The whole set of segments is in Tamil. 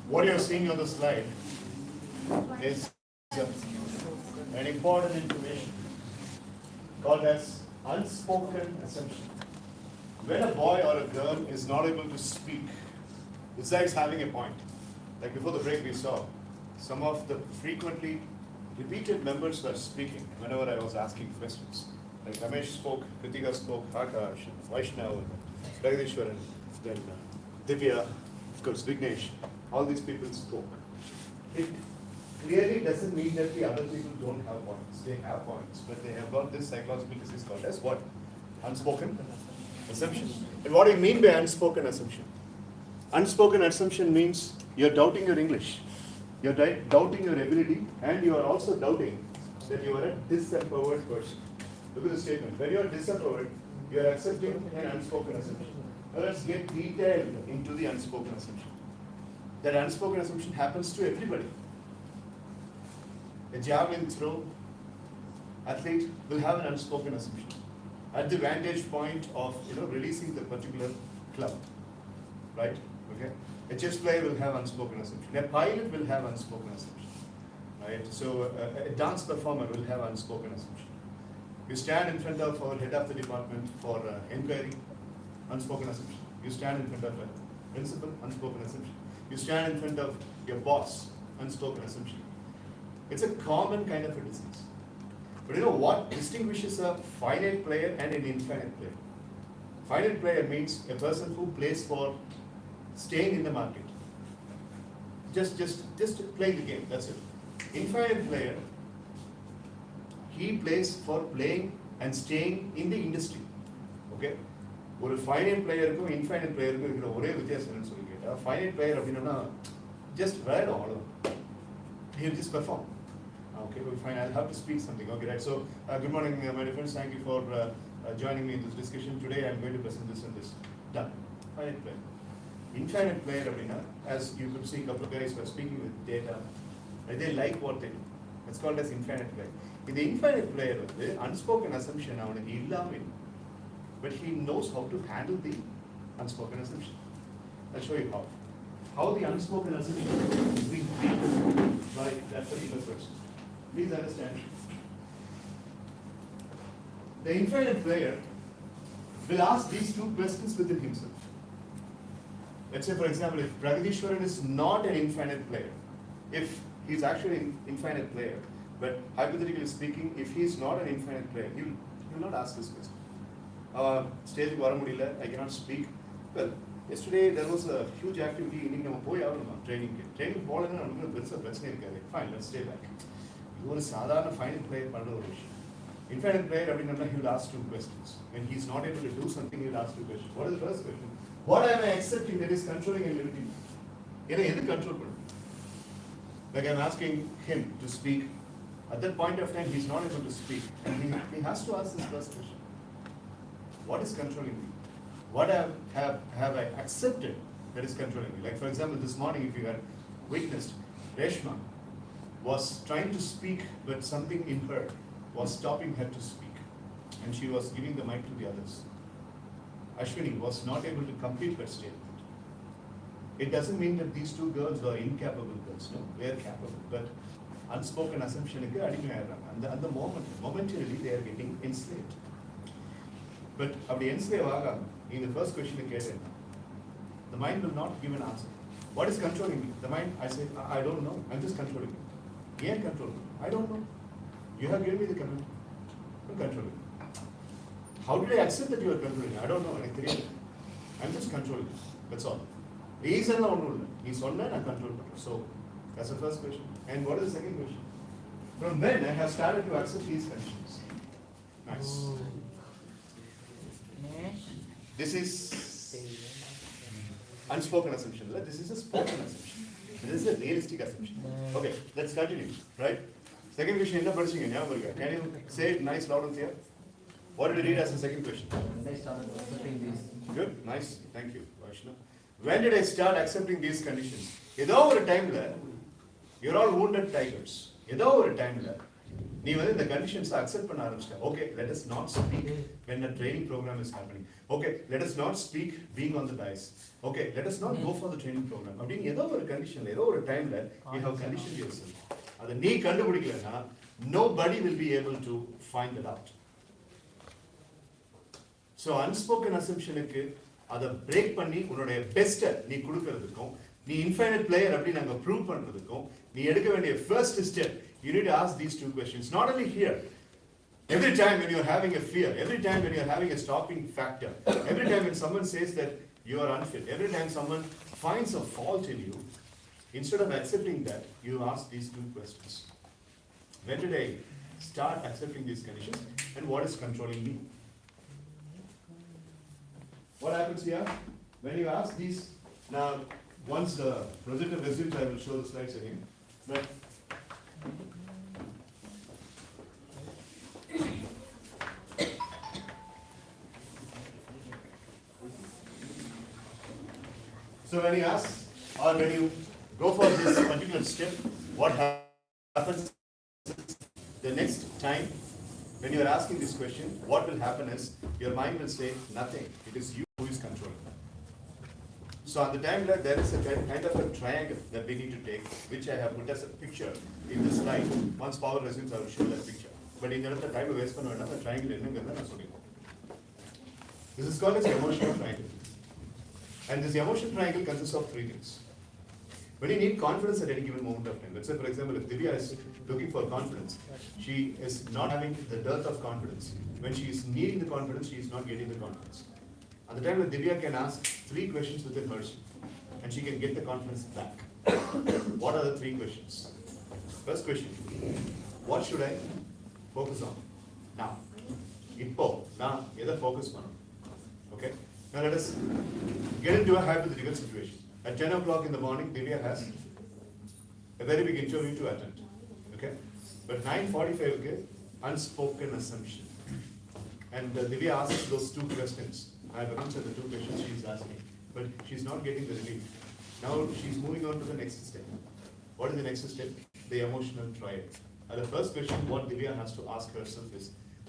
What you're seeing on the slide is an important information called as unspoken assumption. When a boy or a girl is not able to speak, besides having a point, like before the break we saw, some of the frequently repeated members were speaking whenever I was asking questions. Like Ramesh spoke, Kritika spoke, Akash, Vaishnav, Jagdishwaran, then Divya, of course Vignesh, all these people spoke. It clearly doesn't mean that the other people don't have points. They have points, but they have got this psychological disease called as what? Unspoken assumption. And what do you mean by unspoken assumption? Unspoken assumption means you're doubting your English, you're doubting your ability, and you are also doubting that you are a disempowered person. Look at the statement. When you are disempowered, you are accepting an unspoken assumption. Now let's get detailed into the unspoken assumption. That unspoken assumption happens to everybody. A javelin throw athlete will have an unspoken assumption at the vantage point of releasing the particular club, right? Okay. A chess player will have unspoken assumption. A pilot will have unspoken assumption, right? So a dance performer will have unspoken assumption. You stand in front of our head of the department for inquiry, unspoken assumption. You stand in front of a principal, unspoken assumption. You stand in front of your boss, unspoken assumption. It's a common kind of a disease. But you know what distinguishes a finite player and an infinite player? Finite player means a person who plays for staying in the market. Just play the game, that's it. Infinite player, he plays for playing and staying in the industry. Okay? ஒரு finite playerக்கும் infinite playerக்கும் இருக்கிற ஒரே வித்தியாசம் என்னன்னு சொல்லி கேட்டா finite player அப்படின்னா just விளையாடும் அவ்வளவு. He'll just perform. Okay, well, fine. I'll have to speak something. Okay, right. So, good morning, my dear friends. Thank you for joining me in this discussion. Today, I'm going to present this and this. Done. Finite player. Infinite player, as you could see, a couple of guys were speaking with data. They like what they do. It's called as infinite player. In the infinite player, the unspoken assumption, but he knows how to handle the unspoken assumption. I'll show you how. How the unspoken assumption is being treated by that particular person. Please understand. The infinite player will ask these two questions within himself. Let's say, for example, if Pragadishwaran is not an infinite player, if he's actually an infinite player, but hypothetically speaking, if he's not an infinite player, he will not ask this question. Stage varamudilla, I cannot speak. Well, yesterday there was a huge activity in training. Training fine, let's stay back. You are a sadhana finite player. Infinite player, he will ask two questions. When he is not able to do something, he will ask two questions. What is the first question? What am I accepting that is controlling and limiting me? Control. Like I'm asking him to speak. At that point of time, he is not able to speak. And he has to ask this first question. What is controlling me? What have I accepted that is controlling me? Like for example, this morning, if you had witnessed Reshma was trying to speak, but something in her was stopping her to speak. And she was giving the mic to the others. Ashwini was not able to complete her statement. It doesn't mean that these two girls are incapable girls. No, they are capable. But unspoken assumption, and the momentarily they are getting enslaved. But of the enslave in the first question the mind will not give an answer. What is controlling me? The mind, I say, I don't know. I'm just controlling it. You ain't controlling. I don't know. You have given me the command. I'm controlling. How did I accept that you are controlling? I don't know. I'm just controlling. That's all. Reason no. He's on and I control. So that's the first question. And what is the second question? From when I have started to accept these conditions. Nice. This is unspoken assumption. This is a spoken assumption. This is a realistic assumption. Okay, let's continue. Right? Second question, can you say it nice, loud and clear? What did you read as the second question? When I started accepting these. Good, nice. Thank you, Vaishnav. When did I start accepting these conditions? Over a time there, you're all wounded tigers. Over a time there, the conditions are accept panna. Okay, let us not speak when a training program is happening. Okay, let us not speak being on the dice. Okay, let us not go for the training program. Over a condition, over a time there, you have conditioned yourself. Nobody will be able to find it out. So unspoken assumption அதை பிரேக் பண்ணி உன்னுடைய பெஸ்ட்டை நீ கொடுக்கறதுக்கும் நீ இன்ஃபைனைட் பிளேயர் அப்படி நாங்க ப்ரூவ் பண்றதுக்கும் நீ எடுக்க வேண்டிய first step you need to ask these two questions. Not only here, every time when you're having a fear, every time when you're having a stopping factor, every time when someone says that you are unfit, every time someone finds a fault in you, instead of accepting that, you ask these two questions. When did I start accepting these conditions and what is controlling me? What happens here? When you ask these, now once the projector resumes, I will show the slides again. But so when you ask or when you go for this particular step, what happens the next time when you are asking this question? What will happen is your mind will say nothing. It is you who is controlling. So at the time that there is a kind of a triangle that we need to take, which I have put as a picture in this slide. Once power resumes, I will show that picture. But in the time waste for another triangle, this is called as the emotional triangle. And this emotional triangle consists of three things. When you need confidence at any given moment of time, let's say for example, if Divya is looking for confidence, she is not having the dearth of confidence. When she is needing the confidence, she is not getting the confidence. At the time that Divya can ask three questions within herself, and she can get the confidence back. What are the three questions? First question, what should I focus on now? Now, focus on. Okay? Now let us get into a hypothetical situation. At 10 o'clock in the morning, Divya has a very big interview to attend. Okay? But 9:45, okay, unspoken assumption. And Divya asks those two questions. I have answered the two questions she is asking, but she is not getting the relief. Now she is moving on to the next step. What is the next step? The emotional triad. And the first question what Divya has to ask herself is,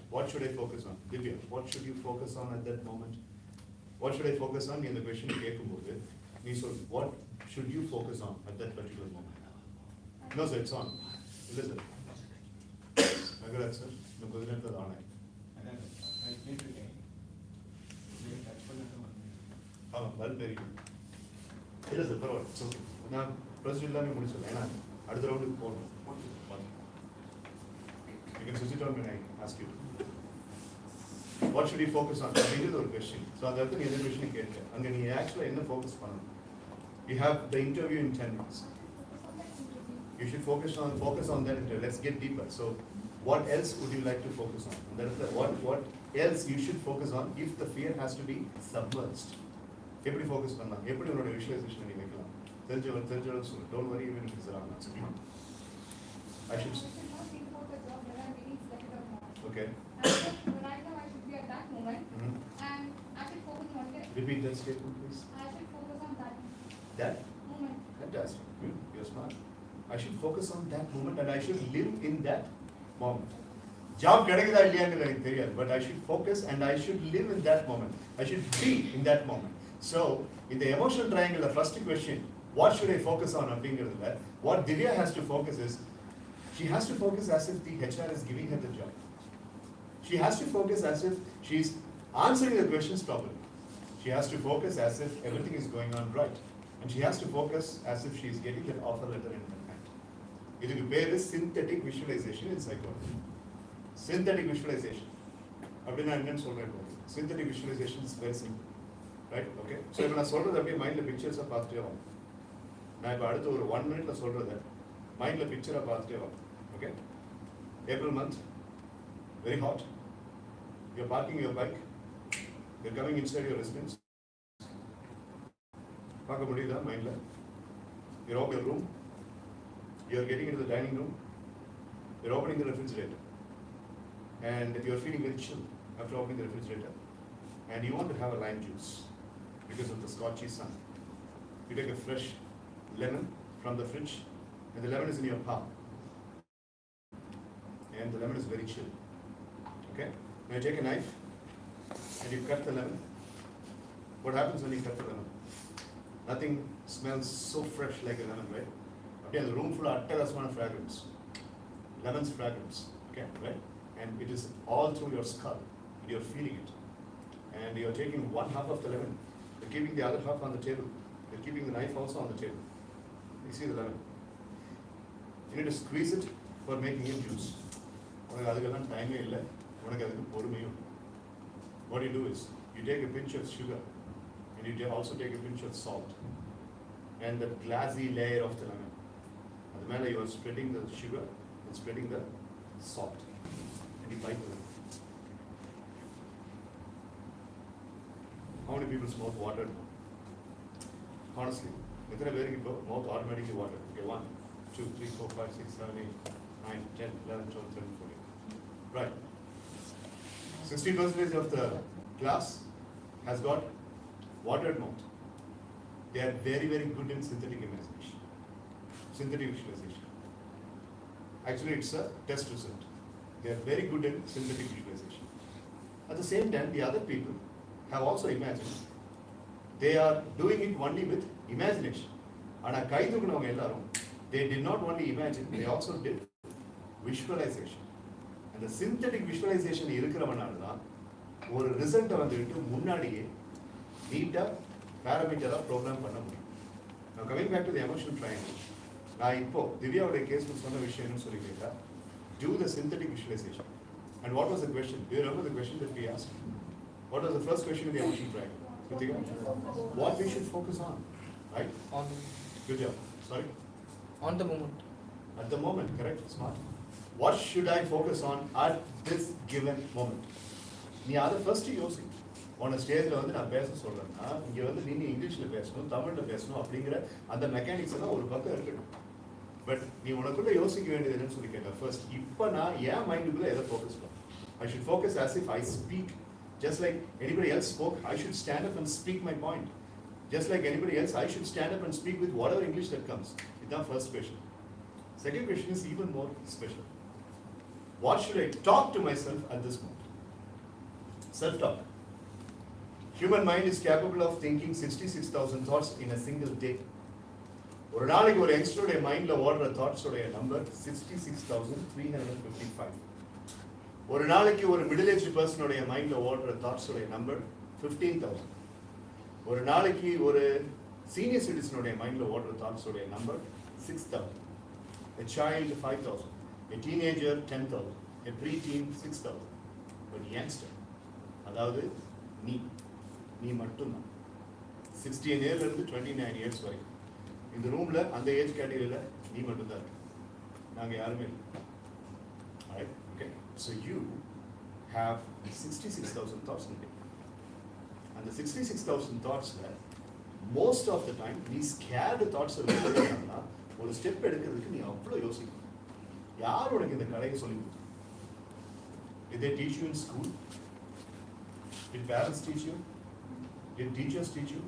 what should I focus on? Divya, what should you focus on at that moment? What should I focus on? In the question what should you focus on at that particular moment? No, sir, it's on. Listen. I got that, sir. No, go ahead to the online. Well, very good. It is a problem. So now, President Lami Municipal, another round is called. You can switch it on when I ask you. What should you focus on? This is our question. So that's the other question you get. And then you actually focus on. You have the interview in 10 minutes. You should focus on that interview. Let's get deeper. So what else would you like to focus on? And that is what else you should focus on if the fear has to be submerged. Everybody focus on that. Everybody on a visualization. Don't worry even if it's around. I should. Okay. Right now I should be at that moment, and I should focus on it. Repeat that statement, please. I should focus on that That? moment. Fantastic. Good. You're smart. I should focus on that moment and I should live in that moment. Job கிடைக்குதா இல்லையான்னு எனக்கு தெரியாது, but I should focus and I should live in that moment. I should be in that moment. So, in the emotional triangle, the first question, what should I focus on அப்படிங்கிறதுல, what Divya has to focus is, she has to focus as if the HR is giving her the job. She has to focus as if she's answering the questions properly. She has to focus as if everything is going on right. And she has to focus as if she is getting that offer letter in her hand. இதுக்கு பேரு synthetic visualization in psychology. Synthetic visualization. அப்படின்னா என்னன்னு சொல்றேன். Synthetic visualization is very simple. Right? Okay? So இப்போ நான் சொல்றது அப்படியே மைண்ட்ல பிக்சர்ஸை பார்த்துட்டே வாங்க. நான் இப்போ அடுத்த ஒரு 1 minute சொல்றதை மைண்ட்ல பிக்சரை பார்த்துட்டே வாங்க. Okay? April month, very hot. You're parking your bike. You're coming inside your residence. பார்க்க முடியுதா மைண்ட்ல? You're off your room. You're getting into the dining room. You're opening the refrigerator. And you're feeling very chill after opening the refrigerator. And you want to have a lime juice because of the scorchy sun. You take a fresh lemon from the fridge and the lemon is in your palm. And the lemon is very chill. Okay? Now you take a knife and you cut the lemon. What happens when you cut the lemon? Nothing smells so fresh like a lemon, right? Okay, the room full of attarasmana fragrance. Lemon's fragrance. Okay, right? And it is all through your skull. And you're feeling it. And you're taking one half of the lemon. You're keeping the other half on the table. You're keeping the knife also on the table. You see the lemon. You need to squeeze it for making it juice. உனக்கு அதுக்கெல்லாம் டைமே இல்லை, உனக்கு அதுக்கு பொறுமையும். What you do is, you take a pinch of sugar and you also take a pinch of salt and the glassy layer of the lemon. At the மேல you are spreading the sugar and spreading the salt and you bite the lemon. How many people's mouth watered? Honestly, எத்தனை பேருக்கு இப்போ mouth automatically watered? Okay, 1, 2, 3, 4, 5, 6, 7, 8, 9, 10, 11, 12, 13, 14. Right. 60% of the class has got watered mouth. They are very, very good in synthetic imagination, synthetic visualization. Actually, it's a test result. They are very good in synthetic visualization. At the same time, the other people have also imagined. They are doing it only with imagination. And they did not only imagine, they also did visualization. And the synthetic visualization இருக்கிறவனாலதான் ஒரு ரிசல்ட்டை வந்துட்டு முன்னாடியே நீட்டா பேராமீட்டரா ப்ரோக்ராம் பண்ண முடியும். Now coming back to the emotional triangle, நான் இப்போ திவ்யாவுடைய கேஸ்ல சொன்ன விஷயம்னு சொல்லி கேட்டா, do the synthetic visualization. And what was the question? Do you remember the question that we asked? What was the first question in the emotional triangle? What we should focus on, right? On. Good job. Sorry? On the moment. At the moment, correct? Smart. What should I focus on at this given moment? நீ அதை ஃபர்ஸ்ட் யோசி. உன்னை ஸ்டேஜில் வந்து நான் பேச சொல்கிறேன்னா, இங்கே வந்து நீ இங்கிலீஷில் பேசணும், தமிழில் பேசணும் அப்படிங்கிற அந்த மெக்கானிக்ஸ் எல்லாம் ஒரு பக்கம் இருக்கணும். பட் நீ உனக்குள்ள யோசிக்க வேண்டியது என்னன்னு சொல்லி கேட்டேன். ஃபர்ஸ்ட் இப்போ நான் என் மைண்டுக்குள்ளே எதை ஃபோக்கஸ் பண்ணேன்? I should focus as if I speak. Just like anybody else spoke, I should stand up and speak my point. Just like anybody else, I should stand up and speak with whatever English that comes. It's our first question. Second question is even more special. What should I talk to myself at this moment? Self-talk. Human mind is capable of thinking 66,000 thoughts in a single day. ஒரு நாளைக்கு ஒரு யங்ஸ்டருடைய மைண்ட்ல ஓடுற தாட்ஸோடைய நம்பர் 66,355. ஒரு நாளைக்கு ஒரு மிடில் ஏஜ் பர்சனுடைய மைண்ட்ல ஓடுற தாட்ஸோடைய நம்பர் 15,000. ஒரு நாளைக்கு ஒரு சீனியர் சிட்டிசனுடைய மைண்ட்ல ஓடுற தாட்ஸோடைய number 6,000. A child 5,000. A teenager 10,000. A preteen 6,000. But youngster, அதாவது நீ மட்டும்தான் 16 years இருந்து 29 years வரைக்கும் இந்த ரூம்ல அந்த ஏஜ் கேட்டகரியில நீ மட்டும்தான் இருக்கு, நாங்க யாருமே இல்லை. Alright? Okay. So you have 66,000 thoughts in a day. And the 66,000 thoughts most of the time நீ scared thoughts இருந்தா ஒரு ஸ்டெப் எடுக்கிறதுக்கு நீ அவ்வளவு யோசிக்கணும். யார் உனக்கு இந்த கலையை சொல்லி கொடுத்தா? Did they teach you in school? Did parents teach you? Did teachers teach you?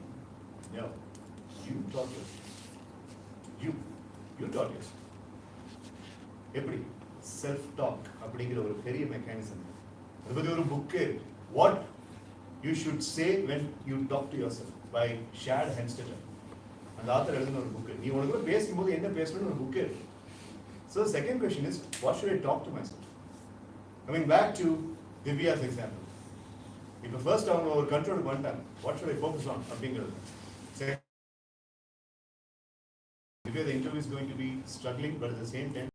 No. You taught yourself. You taught yourself. எப்படி செல்ஃப் டாக் அப்படிங்கிற ஒரு பெரிய மெக்கானிசம். அதை பற்றி ஒரு book, what you should say when you talk to yourself by Shad Helmstetter. அந்த ஆத்தர் எழுதின ஒரு புக்கு. நீ உனக்குள்ள பேசும்போது என்ன பேசணும்னு ஒரு புக்கு இருக்கு. So the second question is, what should I talk to myself? Coming back to Divya's example. If the first அவங்க ஒரு கண்ட்ரோல் பண்ணிட்டாங்க, what should I focus on அப்படிங்கிறது. Divya, the interview is going to be struggling, but at the same time,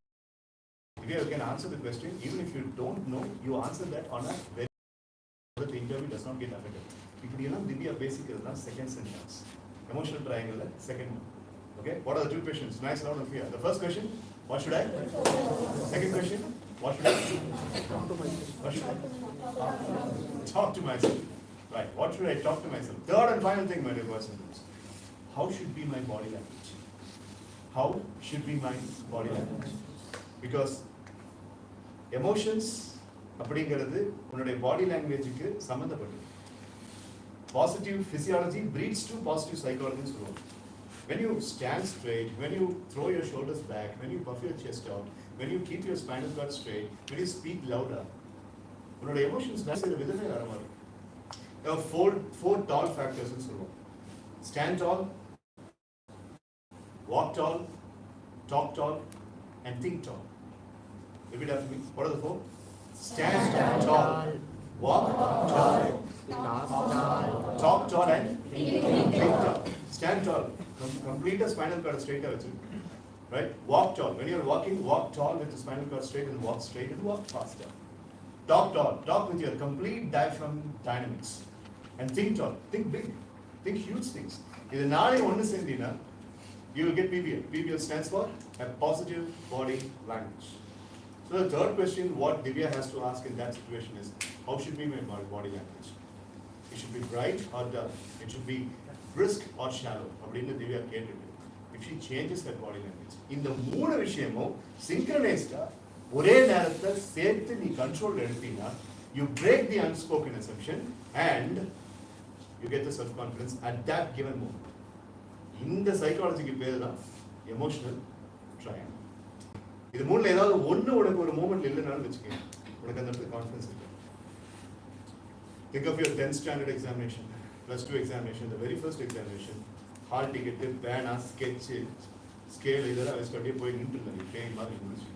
Divya, you can answer the question. Even if you don't know, you answer that on a very that the interview does not get affected. இப்படி எல்லாம் Divya பேசிக்கிறது தான் second sentence. Emotional triangle, second one. Okay, what are the two questions? Nice round of here. The first question, what should I? Second question, what should I? What should I? Talk to myself. Right, what should I talk to myself? Third and final thing, my dear boys and girls. How should be my body language? How should be my body language? Because emotions அப்படிங்கிறது உன்னுடைய பாடி லாங்குவேஜுக்கு சம்மந்தப்பட்டது. Positive physiology breeds to positive psychology ன்னு சொல்லுவாங்க. When you stand straight, when you throw your shoulders back, when you puff your chest out, when you keep your spinal cord straight, when you speak louder, உன்னோட emotions வேற விதமே வர மாதிரி. There are four tall factors ன்னு சொல்லுவோம். Stand tall, walk tall, talk tall, and think tall. Repeat after me. What are the four? Stand tall, walk tall, talk tall, and think tall. Stand tall. Complete the spinal cord straight away. Right? Walk tall. When you are walking, walk tall with the spinal cord straight and walk faster. Talk tall. Talk with your complete diaphragm dynamics. And think tall. Think big. Think huge things. If you நாளை ஒன்று சேர்ந்தீங்கன்னா, you will get PBL. PBL stands for a positive body language. So the third question what Divya has to ask in that situation is, how should be my body language? It should be bright or dull. It should be brisk or shallow. அப்படின்னு Divya கேட்டுட்டு, if she changes her body language, இந்த மூணு விஷயமும் synchronized ஒரே நேரத்தை சேர்த்து நீ கண்ட்ரோல் எடுத்தீங்கன்னா, you break the unspoken assumption and you get the self-confidence at that given moment. இந்த சைக்காலஜிக்கு பேர் தான் எமோஷனல் ட்ரையாங்கிள். இது மூணுல ஏதாவது ஒன்று உனக்கு ஒரு மூமெண்ட் இல்லைனாலும் வச்சுக்கோங்க, உனக்கு அந்த இடத்துல கான்ஃபிடன்ஸ் இருக்கு. Think of your 10th standard examination, plus 2 examination, the very first examination, hall ticket, பேனா, sketch, scale இதெல்லாம் வச்சு அப்படியே போய் நின்றுருந்தேன் ட்ரெயின் மாதிரி முடிச்சு,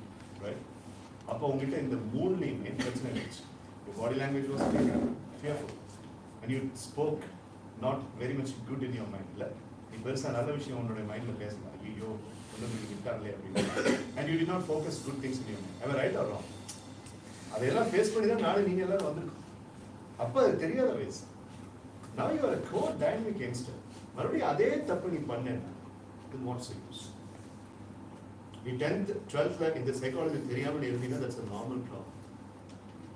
ரைட்? அப்போ உங்ககிட்ட இந்த மூணுலையுமே பிரச்சனை இருந்துச்சு. Your body language was fearful and you spoke not very much good in your mind. இல்லை, நீ பெருசாக நல்ல விஷயம் உன்னோட மைண்டில் பேசலாம், ஐயோ ஒன்றும் விட்டாங்களே அப்படின்னு. And you did not focus good things in your mind. Am I right or wrong? அதையெல்லாம் ஃபேஸ் பண்ணி தான் நாளை நீங்கள் எல்லாரும் வந்திருக்கோம். அப்போ அது தெரியாத வயசு. Now you are a core dynamic youngster. மறுபடியும் அதே தப்பு நீ பண்ணேன்னா it won't say use. நீ 10th 12th இந்த சைக்காலஜி தெரியாமல் இருந்தீங்கன்னா that's a normal problem.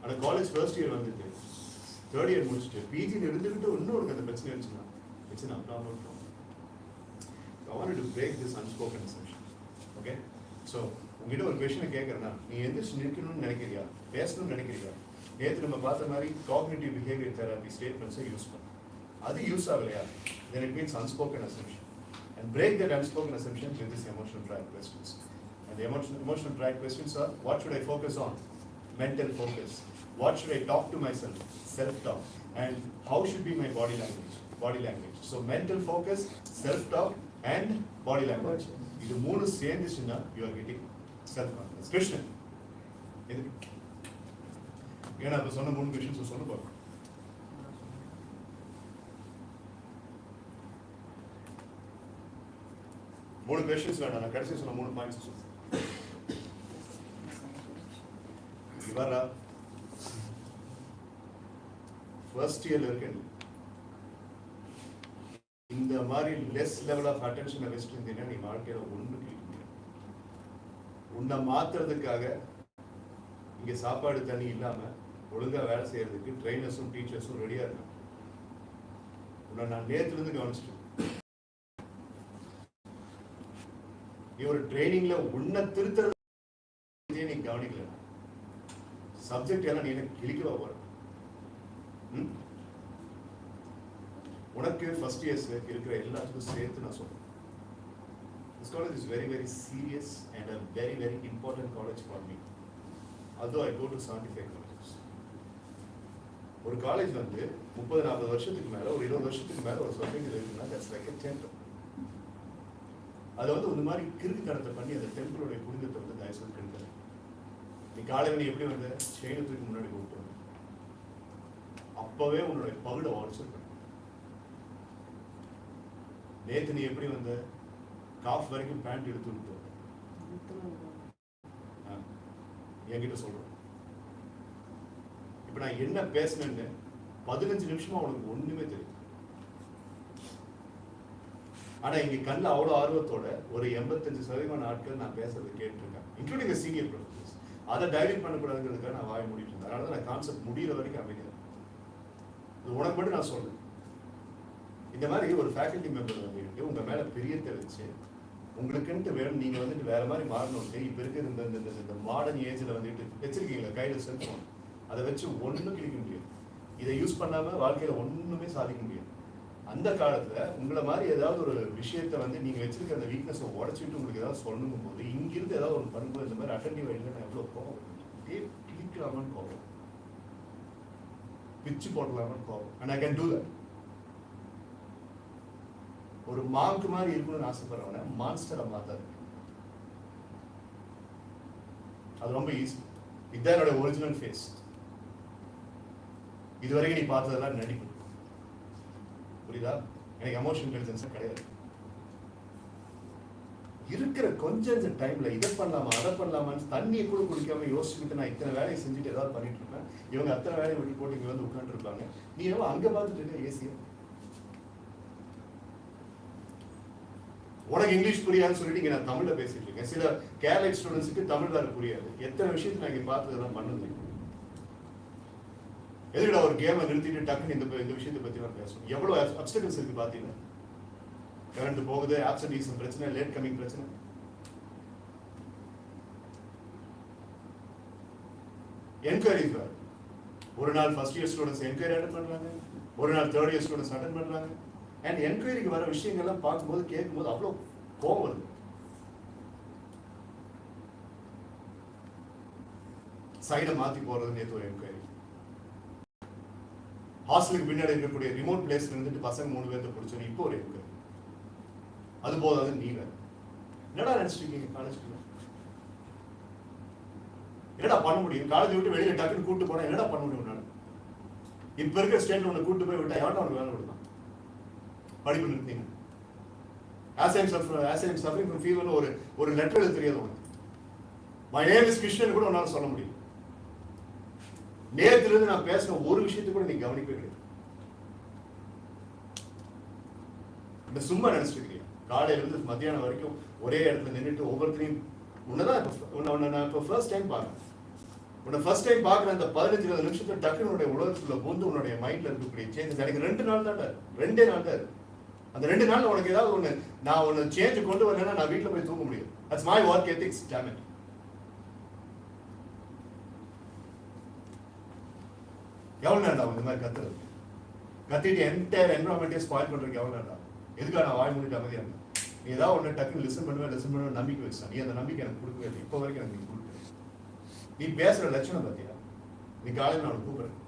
ஆனால் காலேஜ் ஃபர்ஸ்ட் இயர் வந்துட்டு தேர்ட் இயர் முடிச்சுட்டு பிஜியில் இருந்துக்கிட்டு இன்னும் உனக்கு அந்த பிரச்சனை இருந்துச்சுன்னா it's an abnormal problem. So I wanted to break this unspoken assumption. Okay? So உங்ககிட்ட ஒரு கொஸ்டினை கேட்குறேன்னா, நீ எந்திரிச்சு நிற்கணும்னு நினைக்கிறியா, பேசணும்னு நினைக்கிறியா? நேற்று நம்ம பார்த்த மாதிரி காக்னிட்டிவ் பிஹேவியர் தெரப்பி ஸ்டேட்மெண்ட்ஸை யூஸ் பண்ண, அது யூஸ் ஆகலையா, then it means unspoken assumption. And break that unspoken assumption with this emotional triad questions. And the emotional triad questions are, what should I focus on? Mental focus. What should I talk to myself? Self-talk. And how should be my body language? Body language. So mental focus, self-talk, and body language. இது மூணு சேர்ந்துச்சுன்னா you are getting self-confidence. Krishnan, ஏன்னா இப்போ சொன்ன மூணு கொஸ்டின்ஸ் சொல்ல பார்க்கணும். மூணு கொஸ்டின்ஸ் வேண்டாம், நான் கடைசி சொன்ன மூணு பாயிண்ட்ஸ் சொல்லுவேன். இவரா ஃபர்ஸ்ட் இயர்ல இருக்கேன், இந்த மாதிரி லெஸ் லெவல் ஆஃப் அட்டென்ஷனை வச்சுட்டு இருந்தீங்கன்னா நீ வாழ்க்கையில ஒன்று கேட்க முடியாது. உன்னை மாத்துறதுக்காக இங்க சாப்பாடு தண்ணி இல்லாம ஒழுங்கா வேலை செய்யறதுக்கு ட்ரைனர்ஸும் டீச்சர்ஸும் ரெடியா இருக்காங்க. உன்னை நான் நேத்துல இருந்து கவனிச்சிட்டேன். நீ ஒரு ட்ரைனிங்ல உன்னை திருத்தறதே நீ கவனிக்கல, சப்ஜெக்ட் எல்லாம் நீ எனக்கு கிழிக்கவா போற? உனக்கு ஃபர்ஸ்ட் இயர்ஸ் இருக்கிற எல்லாத்துக்கும் சேர்த்து நான் சொல்றேன், This college is very, very serious and a very, very important college for me. Although I go to 75 colleges. ஒரு காலேஜ் வந்து 30-40 வருஷத்துக்கு மேல ஒரு 20 வருஷத்துக்கு மேல ஒரு சொசைட்டியில் இருக்குன்னா that's like a temple. அது வந்து ஒரு மாதிரி கிறுக்குத்தனத்தை பண்ணி அந்த டெம்பிளோடைய புனிதத்தை வந்து தயவுசெய்து கெடுக்கிறது. நீ காலையில் நீ எப்படி வந்த செயினத்துக்கு முன்னாடி கூப்பிட்டு வந்த அப்பவே உன்னுடைய பகுடை உடச்சிருக்க. நேத்து நீ எப்படி வந்த காஃப் வரைக்கும் பேண்ட் எடுத்து விட்டு என்கிட்ட சொல்றேன். இப்ப நான் என்ன பேசினேன்னு 15 நிமிஷமா உனக்கு ஒண்ணுமே தெரியும். ஆனா இங்க கண்ணில் அவ்வளவு ஆர்வத்தோட ஒரு 85% நாட்கள் நான் பேசுறது கேட்டிருக்கேன், இன்க்ளூடிங் சீனியர் ப்ரொஃபசர்ஸ். அதை டைல்யூட் பண்ணக்கூடாதுங்கிறதுக்காக நான் வாய் மூடிட்டு இருந்தேன். அதனால நான் கான்செப்ட் முடிகிற வரைக்கும் அமைக்கிறேன். இது உனக்கு மட்டும் நான் சொல்றேன். இந்த மாதிரி ஒரு ஃபேக்கல்டி மெம்பர் வந்துட்டு உங்க மேல பிரியத்தை வச்சு உங்களுக்குன்ட்டு வேணும், நீங்க வந்துட்டு வேற மாதிரி மாறணும்ட்டு இப்ப இருக்கிற இந்த மாடர்ன் ஏஜ்ல வந்துட்டு வச்சிருக்கீங்களா கையில செல்போன், அதை வச்சு ஒண்ணும் கிழிக்க முடியாது. இதை யூஸ் பண்ணாம வாழ்க்கையில ஒண்ணுமே சாதிக்க முடியாது. அந்த காலத்துல உங்களை மாதிரி ஏதாவது ஒரு விஷயத்த வந்து நீங்க வச்சிருக்க அந்த வீக்னஸை உடச்சிட்டு உங்களுக்கு ஏதாவது சொல்லணும் போது இங்கிருந்து ஏதாவது ஒரு பண்பு இந்த மாதிரி அட்டென்டிவ் ஆயிடுங்க. நான் எவ்வளவு கோவம் கிழிக்கலாமான்னு கோவம், பிச்சு போடலாமான்னு கோவம். And I can do that. ஒரு மாங்க் மாதிரி இருக்கணும்னு ஆசைப்படுறவன மான்ஸ்டரை மாத்தாது. அது ரொம்ப ஈஸி. இதுதான் என்னோட ஒரிஜினல் ஃபேஸ். இதுவரைக்கும் நீ பார்த்ததெல்லாம் நடிப்பு. புரியுதா? எனக்கு எமோஷன் இன்டெலிஜென்ஸ் கிடையாது. இருக்கிற கொஞ்சம் டைம்ல இதை பண்ணலாமா அதை பண்ணலாமான்னு தண்ணியை கூட குடிக்காம யோசிச்சுக்கிட்டு நான் இத்தனை வேலையை செஞ்சுட்டு ஏதாவது பண்ணிட்டு இருப்பேன். இவங்க அத்தனை வேலையை விட்டு போட்டு இங்க வந்து உட்காந்து இருப்பாங்க. நீ எவ்வளவு அங்க பார்த்துட்டு இருக்க ஏசியா? உனக்கு இங்கிலீஷ் புரியாதுன்னு சொல்லிட்டு இங்க நான் தமிழ்ல பேசிட்டு இருக்கேன். சில கேரளா ஸ்டூடெண்ட்ஸுக்கு தமிழ் வேற புரியாது. எத்தனை விஷயத்தை நான் இங்க பார்த்ததெல்லாம் பண்ணுது. எதுக்குடா ஒரு கேமை நிறுத்திட்டு டக்குன்னு இந்த விஷயத்தை பத்தி நான் பேசணும்? எவ்வளவு அப்டக்கிள்ஸ் இருக்கு பாத்தீங்கன்னா, கரண்ட் போகுது, ஆப்சன்டீசம் பிரச்சனை, லேட் கமிங் பிரச்சனை. என்கொயரிஸ் வேற. ஒரு நாள் first year students enquiry attend பண்றாங்க, ஒரு நாள் தேர்ட் இயர் ஸ்டூடெண்ட்ஸ் அட்டெண்ட் பண்றாங்க. அண்ட் என்கொயரிக்கு வர விஷயங்கள்லாம் பார்க்கும்போது கேட்கும்போது அவ்வளவு கோவம் வருது. சைடை மாத்தி போறது. நேற்று ஒரு என்கொயரி, ஹாஸ்டலுக்கு பின்னாடி இருக்கக்கூடிய ரிமோட் பிளேஸ்ல இருந்துட்டு பசங்க 3 பேர்த்த பிடிச்சோம். இப்போ ஒரு என்கொயரி. அது போதாது நீ வேற. என்னடா நினைச்சிருக்கீங்க காலேஜ்? என்னடா பண்ண முடியும்? காலேஜ் விட்டு வெளியில டக்குன்னு கூட்டு போனா என்னடா பண்ண முடியும்? நான் இப்ப இருக்கிற ஸ்டேட்ல உன்னை கூட்டு போய் விட்டா எவன்டா உனக்கு வேலை விடுதான்? படிப்பு நிறுத்தீங்க. as I'm suffering from fever ஒரு லெட்டர் எழுத தெரியாது உனக்கு. my name is கிருஷ்ணன் கூட உன்னால சொல்ல முடியும். நேத்துல இருந்து நான் பேசின ஒரு விஷயத்தை கூட நீ கவனிக்கவே கிடையாது. இந்த சும்மா நினைச்சிருக்கீங்க. காலையில இருந்து மத்தியானம் வரைக்கும் ஒரே இடத்துல நின்றுட்டு ஒவ்வொருத்தரையும் உன்னை நான் இப்போ ஃபர்ஸ்ட் டைம் பார்க்குறேன். உன்னை ஃபர்ஸ்ட் டைம் பார்க்குற அந்த 15-20 நிமிஷத்துல டக்குனு உன்னுடைய உலகத்துல போந்து உன்னுடைய மைண்ட்ல இருக்கக்கூடிய சேஞ்சஸ் எனக்கு 2 நாள் தான், 2 நாள் தான். அந்த 2 நாள் உனக்கு ஏதாவது ஒண்ணு நான் ஒன்னு சேஞ்ச் கொண்டு வரலன்னா நான் வீட்டுல போய் தூங்க முடியும். That's my work ethics. Dam it. எவ்வளவு நேரம் இந்த மாதிரி கத்துறது? கத்திட்டு என்டையர் என்வரான்மெண்ட்டே ஸ்பாயில் பண்றதுக்கு எவ்வளவு நேரம்? எதுக்காக நான் வாய் மூடிட்டு அமைதியா இருந்தேன்? நீ ஏதாவது ஒன்று டக்குன்னு லிசன் பண்ணுவேன் நம்பிக்கை வச்சா. நீ அந்த நம்பிக்கை எனக்கு கொடுக்கவே இல்லை. இப்போ வரைக்கும் எனக்கு நீ கொடுக்கல. நீ பேசுற லட்சணம் பார்த்தியா? நீ காலையில் நான் உனக்கு கூப்பிடுறேன்,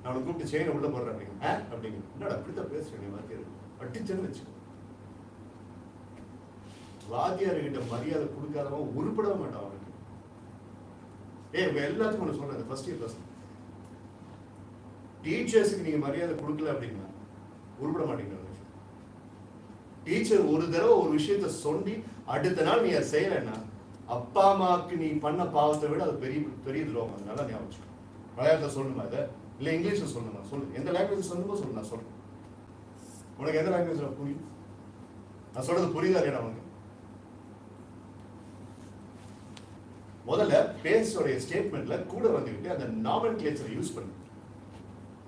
நான் உனக்கு கூப்பிட்டு செயினை உள்ள போடுறேன் அப்படிங்க அப்படிங்க. என்னடா அப்படித்தான் பேசுறேன். நீ மாதிரி அட்டிச்சன்னு வச்சுக்கோ. வாத்தியார்கிட்ட மரியாதை கொடுக்காதவன் உருப்படவே மாட்டான் அவனுக்கு. உங்க எல்லாத்துக்கும் ஒன்று சொல்றேன். ஃபர்ஸ்ட் இயர் பசங்க டீச்சர்ஸுக்கு நீங்க மரியாதை கொடுக்கல அப்படின்னா உருப்பட மாட்டீங்க. டீச்சர் ஒரு தடவை ஒரு விஷயத்த சொல்லி அடுத்த நாள் நீ அதை செய்யலைன்னா அப்பா அம்மாவுக்கு நீ பண்ண பாவத்தை விட அது பெரிய பெரிய துரோகம். அதனால ஞாபகம். மலையாளத்தை சொல்லணுமா இதை? இல்லை இங்கிலீஷ்ல சொல்லணுமா? சொல்லு. எந்த லாங்குவேஜ் சொல்லணுமோ சொல்லு. நான் சொல்றேன். உனக்கு எந்த லாங்குவேஜ்ல புரியும்? நான் சொல்றது புரியுதா இல்லையா உனக்கு? முதல்ல பேஸோடைய ஸ்டேட்மெண்ட்ல கூட வந்துக்கிட்டு அந்த நாமென்க்ளேச்சரை யூஸ் பண்ணு.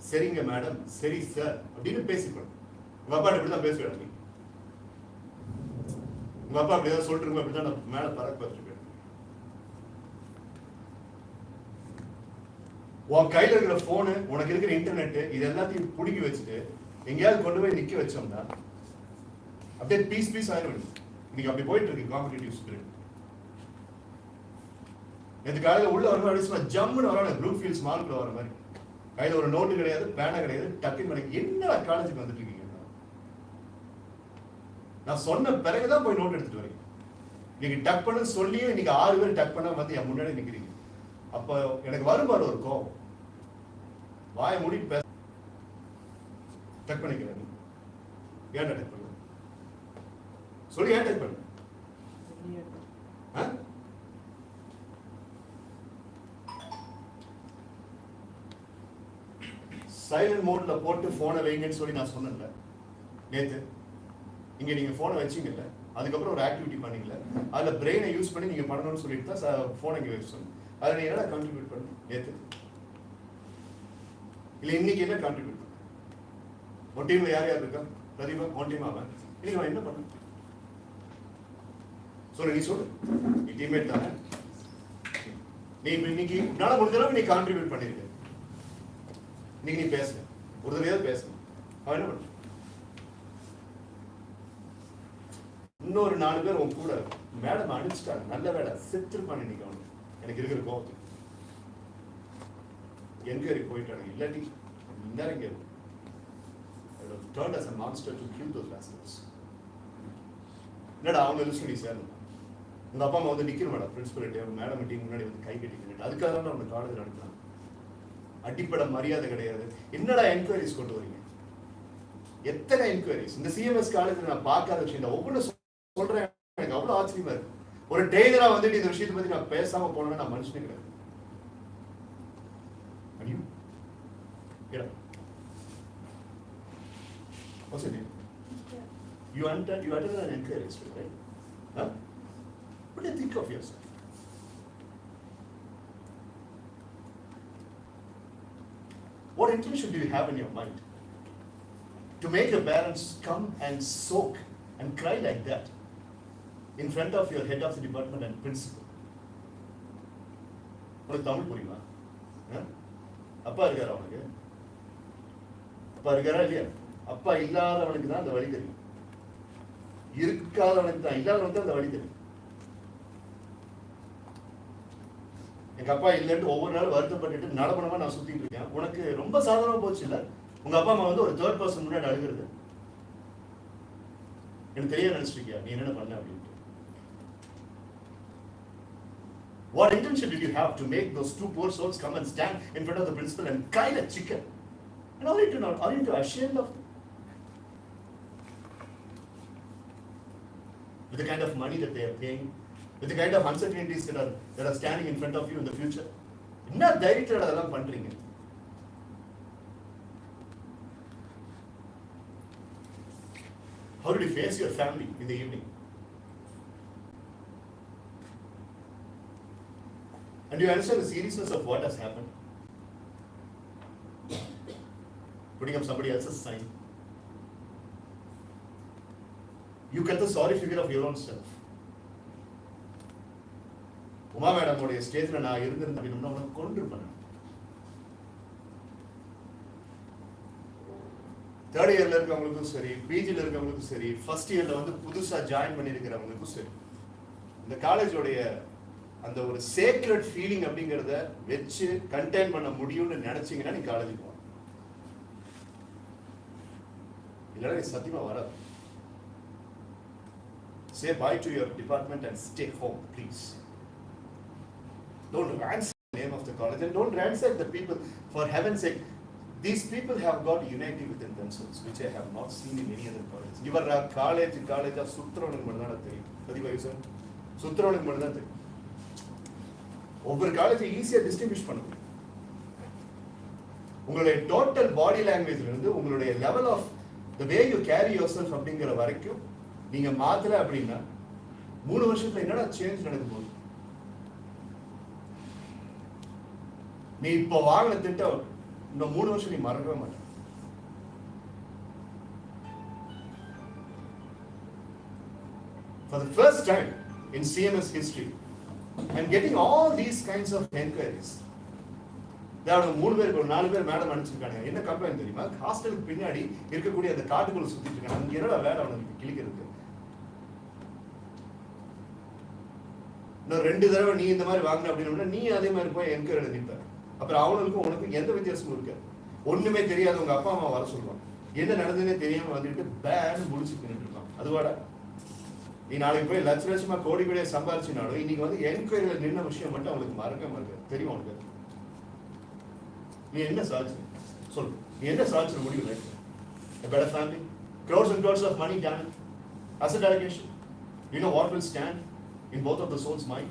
சரிங்க மேடம், சரி சார் அப்படின்னு பேசிக்கணும். உங்க அப்பா இப்படிதான் பேசுவேன். நீ உங்க அப்பா அப்படி ஏதாவது சொல்லிட்டு அப்படிதான் நான் மேல பறக்க பார்த்துருக்கேன். உன் கையில இருக்கிற போனு, உனக்கு இருக்கிற இன்டர்நெட், இது எல்லாத்தையும் புடுங்கி வச்சுட்டு எங்கேயாவது கொண்டு போய் நிக்க வச்சோம்னா அப்படியே பீஸ் ஆயிடும். இன்னைக்கு அப்படி போயிட்டு இருக்கு காம்படிட்டிவ் ஸ்பிரிட். இந்த காலையில் உள்ள வர மாதிரி சும்மா ஜம்முன்னு வர ப்ளூ ஃபீல்ட் ஸ்மால்க்குள்ள வர மாதிரி கையில் ஒரு நோட்டு கிடையாது, பேனா கிடையாது, டக்குன்னு பண்ணி என்ன காலேஜுக்கு வந்துட்டு இருக்கீங்க? நான் சொன்ன பிறகுதான் போய் நோட் எடுத்துட்டு வரீங்க. நீங்க டக் பண்ண சொல்லியும் இன்னைக்கு 6 பேர் டக் பண்ண வந்து என் முன்னாடி நிக்கிறீங்க. அப்ப எனக்கு வரும்பாரு ஒரு கோவம். வாயை மூடிட்டு பேச டக் பண்ணிக்கிறேன். ஏன் டக் பண்ண சொல்லி ஏன் டக் பண்ண? சைலண்ட் மோட்ல போட்டு போனை வைங்கன்னு சொல்லி நான் சொன்னேன்ல நேத்து. இங்க நீங்க போனை வச்சீங்கல்ல, அதுக்கப்புறம் ஒரு ஆக்டிவிட்டி பண்ணீங்கல்ல, அதுல பிரெயினை யூஸ் பண்ணி நீங்க பண்ணணும்னு சொல்லிட்டு தான் போனை இங்க வச்சு சொன்னேன். அதுல நீங்க என்ன கான்ட்ரிபியூட் பண்ண நேத்து? இல்ல இன்னைக்கு என்ன கான்ட்ரிபியூட் பண்ண? உன் டீம்ல யார் யார் இருக்கா? பிரதீபா உன் டீம் அவன். இன்னைக்கு அவன் என்ன பண்ண சொல்லு, நீ சொல்லு. நீ டீம்மேட் தானே. நீ இன்னைக்கு உன்னால முடிஞ்சளவு நீ கான்ட்ரிபியூட் பண்ணிருக்க. இன்னைக்கு நீ பேச ஒரு தடவையாவது பேசணும். அவன் என்ன பண்ண? இன்னொரு 4 பேர் உன் கூட மேடம் அடிச்சுட்டாங்க, நல்ல வேலை செத்துருப்பான் இன்னைக்கு அவனுக்கு. எனக்கு இருக்கிற கோபத்துக்கு என்கொயரி போயிட்டாங்க. இல்லாட்டி இந்நேரம் இங்கே turned as a monster to kill those rascals. என்னடா அவங்க லிஸ்ட் நீ சேரணும். உங்க அப்பா அம்மா வந்து நிக்கிற மேடம் பிரின்சிபல் மேடம் டீம் முன்னாடி வந்து கை கட்டிக்கிட்டு அதுக்காக தான் அவங்க காலேஜில் அனுப்புனாங்க. அடிப்படை மரியாதை கிடையாது. என்னடா என்கொயரிஸ் கொண்டு வரீங்க? எத்தனை என்கொயரிஸ் இந்த சிஎம்எஸ் காலேஜில் நான் பார்க்காத விஷயம். ஒவ்வொன்று சொல்றேன், எனக்கு அவ்வளவு ஆச்சரியமா இருக்கு. ஒரு டெய்லரா வந்துட்டு இந்த விஷயத்தை பத்தி நான் பேசாம போனேன்னா நான் மனுஷனே கிடையாது. What's your name? You attended an inquiry, right? Huh? What do you think of yourself? What intention do you have in your mind to make your parents come and soak and cry like that in front of your head of the department and principal? உனக்கு தமிழ் புரியுமா? அப்பா இருக்காரா அவனுக்கு? அப்பா இருக்காரா இல்லையா? அப்பா இல்லாதவனுக்கு தான் அந்த வழி தெரியும். இருக்காதவனுக்கு தான், இல்லாதவனுக்கு தான் அந்த வழி தெரியும். எங்க அப்பா இல்லைன்னு ஒவ்வொரு நாளும் வருத்தப்பட்டுட்டு நடப்பணமா நான் சுத்திட்டு இருக்கேன். உனக்கு ரொம்ப சாதாரணமா போச்சு இல்ல? உங்க அப்பா அம்மா வந்து ஒரு 3rd person முன்னாடி அழுகிறது எனக்கு தெரிய நினைச்சிருக்கியா நீ என்ன பண்ண அப்படின்ட்டு? What intention did you have to make those 2 poor souls come and stand in front of the principal and cry like chicken? And are you ashamed of them? With the kind of money that they are paying, with the kind of uncertainties that are standing in front of you in the future, என்ன தைரியத்தோட அதெல்லாம் பண்றீங்க? How did you face your family in the evening? And you understand the seriousness of what has happened? Putting up somebody else's sign. You get the sorry figure of your own self. Uma madam உடைய ஸ்டேஜ்ல நான் இருந்திருந்தேன் உனக்கு கொண்டு பண்ணேன். 3rd இயர்ல இருக்கவங்களுக்கும் சரி, பிஜில இருக்கவங்களுக்கும் சரி, ஃபர்ஸ்ட் இயர்ல வந்து புதுசா ஜாயின் பண்ணியிருக்கிறவங்களுக்கும் சரி, இந்த காலேஜோடைய அந்த ஒரு சேக்ரெட் ஃபீலிங் அப்படிங்கிறத வச்சு கண்டெயின் பண்ண முடியும்னு நினைச்சீங்கன்னா நீ காலேஜுக்கு போகணும். இல்லைன்னா நீ சத்தியமா வராது. Say bye to your department and stay home, please. Don't ransack the name of the college and don't ransack the people. For heaven's sake, these people have got unity within themselves, which I have not seen in any other college. Your college சுத்திரவனுக்கு மட்டும் தான் தெரியும். பதிவாயு சார், சுத்திரவனுக்கு மட்டும் தான் தெரியும். ஒவ்வொரு காலேஜை ஈஸியா டிஸ்டிங்விஷ் பண்ண முடியும். உங்களுடைய டோட்டல் பாடி லாங்குவேஜ்ல இருந்து உங்களுடைய level of the way you carry yourself அப்படிங்கிற வரைக்கும் நீங்க மாத்தல அப்படின்னா 3 வருஷத்துல என்னடா சேஞ்ச் நடக்க போகுது? நீ இப்ப வாங்கின திட்டம் இன்னும் 3 வருஷம் நீ மறக்கவே மாட்ட. For the first time in CMS history, I'm getting all these kinds of enquiries. அதாவது 3 பேருக்கு ஒரு 4 பேர் மேடம் அனுப்பிச்சிருக்காங்க. என்ன கம்ப்ளைண்ட் தெரியுமா? ஹாஸ்டலுக்கு பின்னாடி இருக்கக்கூடிய அந்த காட்டுக்குள்ள சுத்திட்டு இருக்காங்க. அங்க என்னடா வேலை அவனுக்கு கிளிக்கிறது? இன்னும் 2 தடவை நீ இந்த மாதிரி வாங்கின அப்படின்னா நீ அதே மாதிரி போய் என்கொயரி நிற்ப. அப்புறம் அவனுக்கும் உனக்கு எந்த வித்தியாசமும் இருக்காது. ஒண்ணுமே தெரியாது உங்க அப்பா அம்மா வர சொல்லுவாங்க, என்ன நடந்ததுன்னே தெரியாம வந்துட்டு பேன்னு முடிச்சு நின்றுட்டு இருக்கான். அதுவாடா நீ நாளைக்கு போய் லட்சமா கோடி கோடியா சம்பாரிச்சினாலும் இன்னைக்கு வந்து என்கொயரியில நின்ன விஷயம் மட்டும் அவங்களுக்கு மறக்காம இருக்கு. தெரியும் உனக்கு நீ என்ன சாதிச்சு சொல்லு, நீ என்ன சாதிச்சு முடிவு life? A better family, crores and crores of money done, asset allocation. You know what will stand in both of the souls' mind?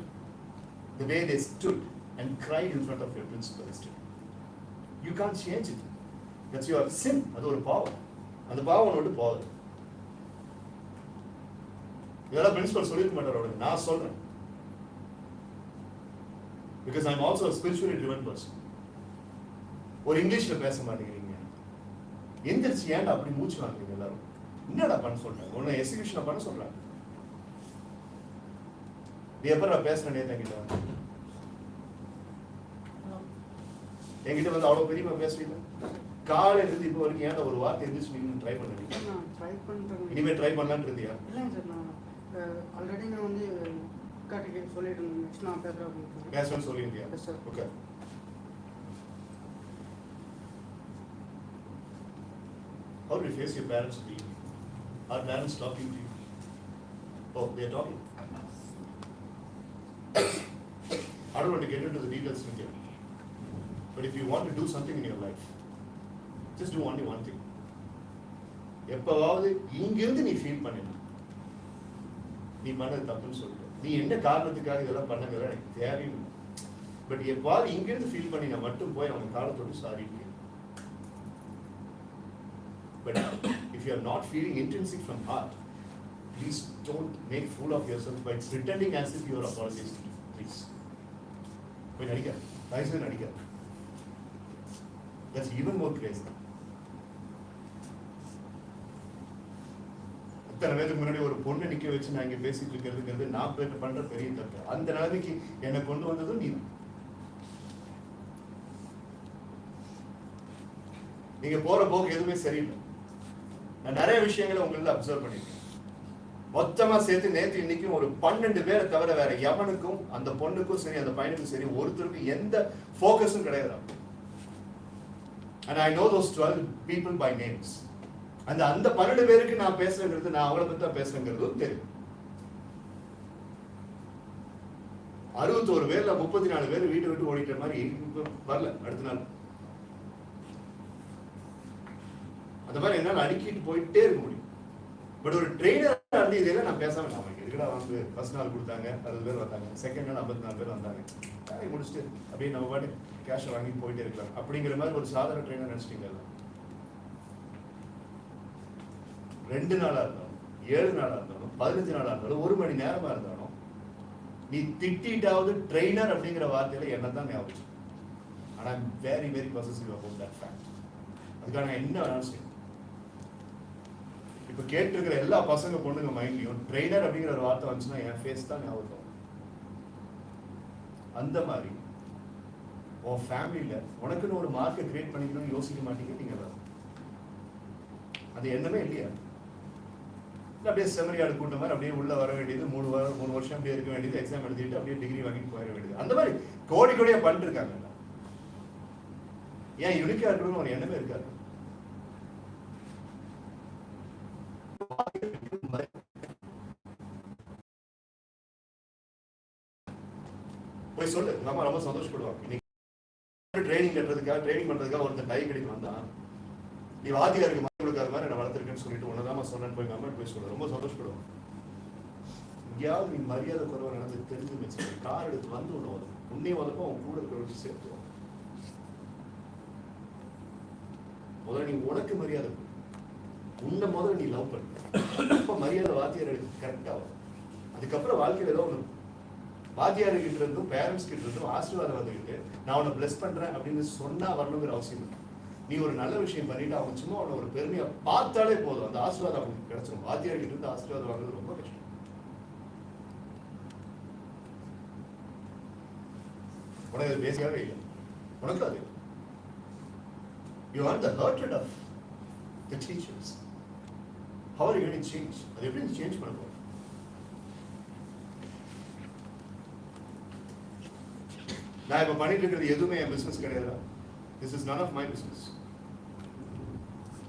The way they stood and cried in front of your principal yesterday. You can't change it. That's your sin. அது ஒரு பாவம். அந்த பாவம் ஒன்று போகுது. இதெல்லாம் பிரின்சிபல் சொல்லிருக்க மாட்டாரோட, நான் சொல்றேன். Because I'm also a spiritually driven person. ஒரு இங்கிலீஷ்ல பேச மாட்டேங்கிறீங்க, எந்திரிச்சு ஏன்டா அப்படி மூச்சு வாங்குறீங்க எல்லாரும்? என்னடா பண்ண சொல்றாங்க? உன்னை எக்ஸிகியூஷனை பண்ண சொல்றாங்க. நீ எப்ப பேசுறேன் என்கிட்ட என்கிட்ட வந்து அவ்வளவு பெரியமா பேசுறீங்க. காலையில இருந்து இப்போ வரைக்கும் ஏன்டா ஒரு வார்த்தை எந்திரிச்சு நீங்க ட்ரை பண்ணுறீங்க? இனிமே ட்ரை பண்ணலான்னு இருந்தியா? இல்லைங்க சார், நான் ஆல்ரெடி நான் வந்து காட்டிக்கு சொல்லிட்டு இருந்தேன், நெக்ஸ்ட் நான் பேசுறேன்னு சொல்லியிருந்தியா? Yes sir. Okay. How do you face your parents being? Are parents talking to you? Oh, they are talking. I don't want to get into the details with you. But if you want to do something in your life, just do only one thing. எப்பவாவது இங்கிருந்து நீ ஃபீல் பண்ணணும், நீ பண்ணது தப்புன்னு சொல்லிட்டு, நீ என்ன காரணத்துக்காக இதெல்லாம் பண்ணங்கிறத எனக்கு தேவையும். பட் எப்பாவது இங்கிருந்து ஃபீல் பண்ணி நான் மட்டும் போய் அவங்க காலத்தோடு sorry. But if you are not feeling intrinsic from heart, please don't make fool of yourself by pretending as if you are apologizing. Please. Wait, Nadika. Raisa Nadika. That's even more crazy. இத்தனை பேருக்கு முன்னாடி ஒரு பொண்ணை நிக்க வச்சு நான் இங்க பேசிட்டு இருக்கிறதுங்கிறது நான் பண்ற பெரிய தப்பு. அந்த நிலைமைக்கு என்னை கொண்டு வந்ததும் நீ. நீங்க போற போக்கு எதுவுமே சரியில்லை. நான் நிறைய விஷயங்களை உங்கள அப்சர்வ் பண்ணிருக்கேன். மொத்தமா சேர்த்து நேற்று இன்னைக்கு ஒரு 12 பேரை தவிர வேற எவனுக்கும், அந்த பொண்ணுக்கும் சரி அந்த பையனுக்கும் சரி, ஒருத்தருக்கும் எந்த ஃபோக்கஸும் கிடையாது. And I know those 12 people by names. அந்த 12 பேருக்கு நான் பேசுறேங்கிறது, நான் அவங்கள பத்தி தான் பேசுறேங்கிறதும் தெரியும். 61 பேர்ல 34 பேர் வீட்டை விட்டு ஓடிட்ட மாதிரி வரல அடுத்த நாள். அந்த மாதிரி என்னால் அடுக்கிட்டு போயிட்டே இருக்க முடியும். பட் ஒரு ட்ரெயினர் வந்து இதெல்லாம் நான் பேசாம இருக்கடா வந்து ஃபர்ஸ்ட் நாள் கொடுத்தாங்க 60 பேர் வந்தாங்க, செகண்ட் நாள் 54 பேர் வந்தாங்க, வேலையை முடிச்சுட்டு அப்படியே நம்ம பாட்டு கேஷை வாங்கி போயிட்டே இருக்கலாம் அப்படிங்கிற மாதிரி ஒரு சாதாரண ட்ரெயினர் நினைச்சிட்டீங்க. 2 நாளா இருந்தாலும் 7 நாளா இருந்தாலும் 15 நாளா இருந்தாலும் 1 மணி நேரமா இருந்தாலும் நீ திட்டாவது ட்ரெயினர் அப்படிங்கிற வார்த்தையில என்னதான் ஞாபகம். ஆனா I am very very possessive about that fact. அதுக்காக நான் என்ன வேணாலும் செய்யணும். இப்ப கேட்டிருக்கிற எல்லா பசங்க பொண்ணுங்க மைண்ட்லயும் ட்ரெயினர் அப்படிங்கிற ஒரு வார்த்தை வந்துச்சுன்னா என் ஃபேஸ் தான் ஞாபகம். அந்த மாதிரி உன் ஃபேமிலியில உனக்குன்னு ஒரு மார்க்கை கிரியேட் பண்ணிக்கணும்னு யோசிக்க மாட்டீங்க நீங்க. அது என்னமே இல்லையா? அப்படியே செமரியாடு கூட்ட மாதிரி அப்படியே உள்ள வர வேண்டியது, 3 வருஷம் அப்படியே இருக்க வேண்டியது, எக்ஸாம் எழுதிட்டு அப்படியே டிகிரி வாங்கிட்டு போயிட வேண்டியது. அந்த மாதிரி கோடி கோடியா பண்ணிட்டு இருக்காங்க. ஏன் யூனிக்கா இருக்கணும்னு ஒரு எண்ணமே இருக்காது. போய் சொல்லு, நம்ம ரொம்ப சந்தோஷப்படுவாங்க. இன்னைக்கு ட்ரைனிங் கட்டுறதுக்காக ட்ரைனிங் பண்றதுக்காக ஒருத்தர் கை கடிக்கு வந்தான், நீ வாத்தியாருக்கு மணி கொடுக்காத மாதிரி என்ன வளர்த்துருக்கேன்னு சொல்லிட்டு ஒன்னதாம சொன்னேன்னு போய் அம்மா போய் சொல்ல ரொம்ப சந்தோஷப்படுவாங்க. எங்கேயாவது நீ மரியாதை குறைவா நடந்து தெரிஞ்சு வச்சு கார் எடுத்து வந்து ஒன்று வரும், உன்னையும் வதப்போ அவன் கூட இருக்கிற சேர்த்துவான். முதல்ல நீ உனக்கு மரியாதை, உன்னை முதல்ல நீ லவ் பண்ண, அப்ப மரியாதை வாத்தியார் கரெக்டா வரும். அதுக்கப்புறம் வாழ்க்கையில ஏதோ ஒன்று வாத்தியார் கிட்ட இருந்தும் பேரண்ட்ஸ் கிட்ட இருந்தும் ஆசீர்வாதம் வந்துக்கிட்டு நான் உன்னை பிளஸ் பண்றேன் அப்படின்னு சொன்னா வரணுங்கிற அவசியம் இல்லை. நீ ஒரு நல்ல விஷயம் பண்ணிட்டு அவங்க சும்மா அவனை ஒரு பெருமையா பார்த்தாலே போதும், அந்த ஆசீர்வாதம் அவங்களுக்கு கிடைச்சிடும். வாத்தியார் கிட்ட இருந்து ஆசீர்வாதம் வாங்குறது ரொம்ப கஷ்டம். உனக்கு அது பேசியாவே இல்லை, உனக்கு அது you are the hurted of the teachers. How are you going to change? அது எப்படி சேஞ்ச் பண்ண போறோம்? நான் இப்போ பண்ணிட்டு இருக்கிறது எதுவுமே என் பிஸ்னஸ் கிடையாது. This is none of my business.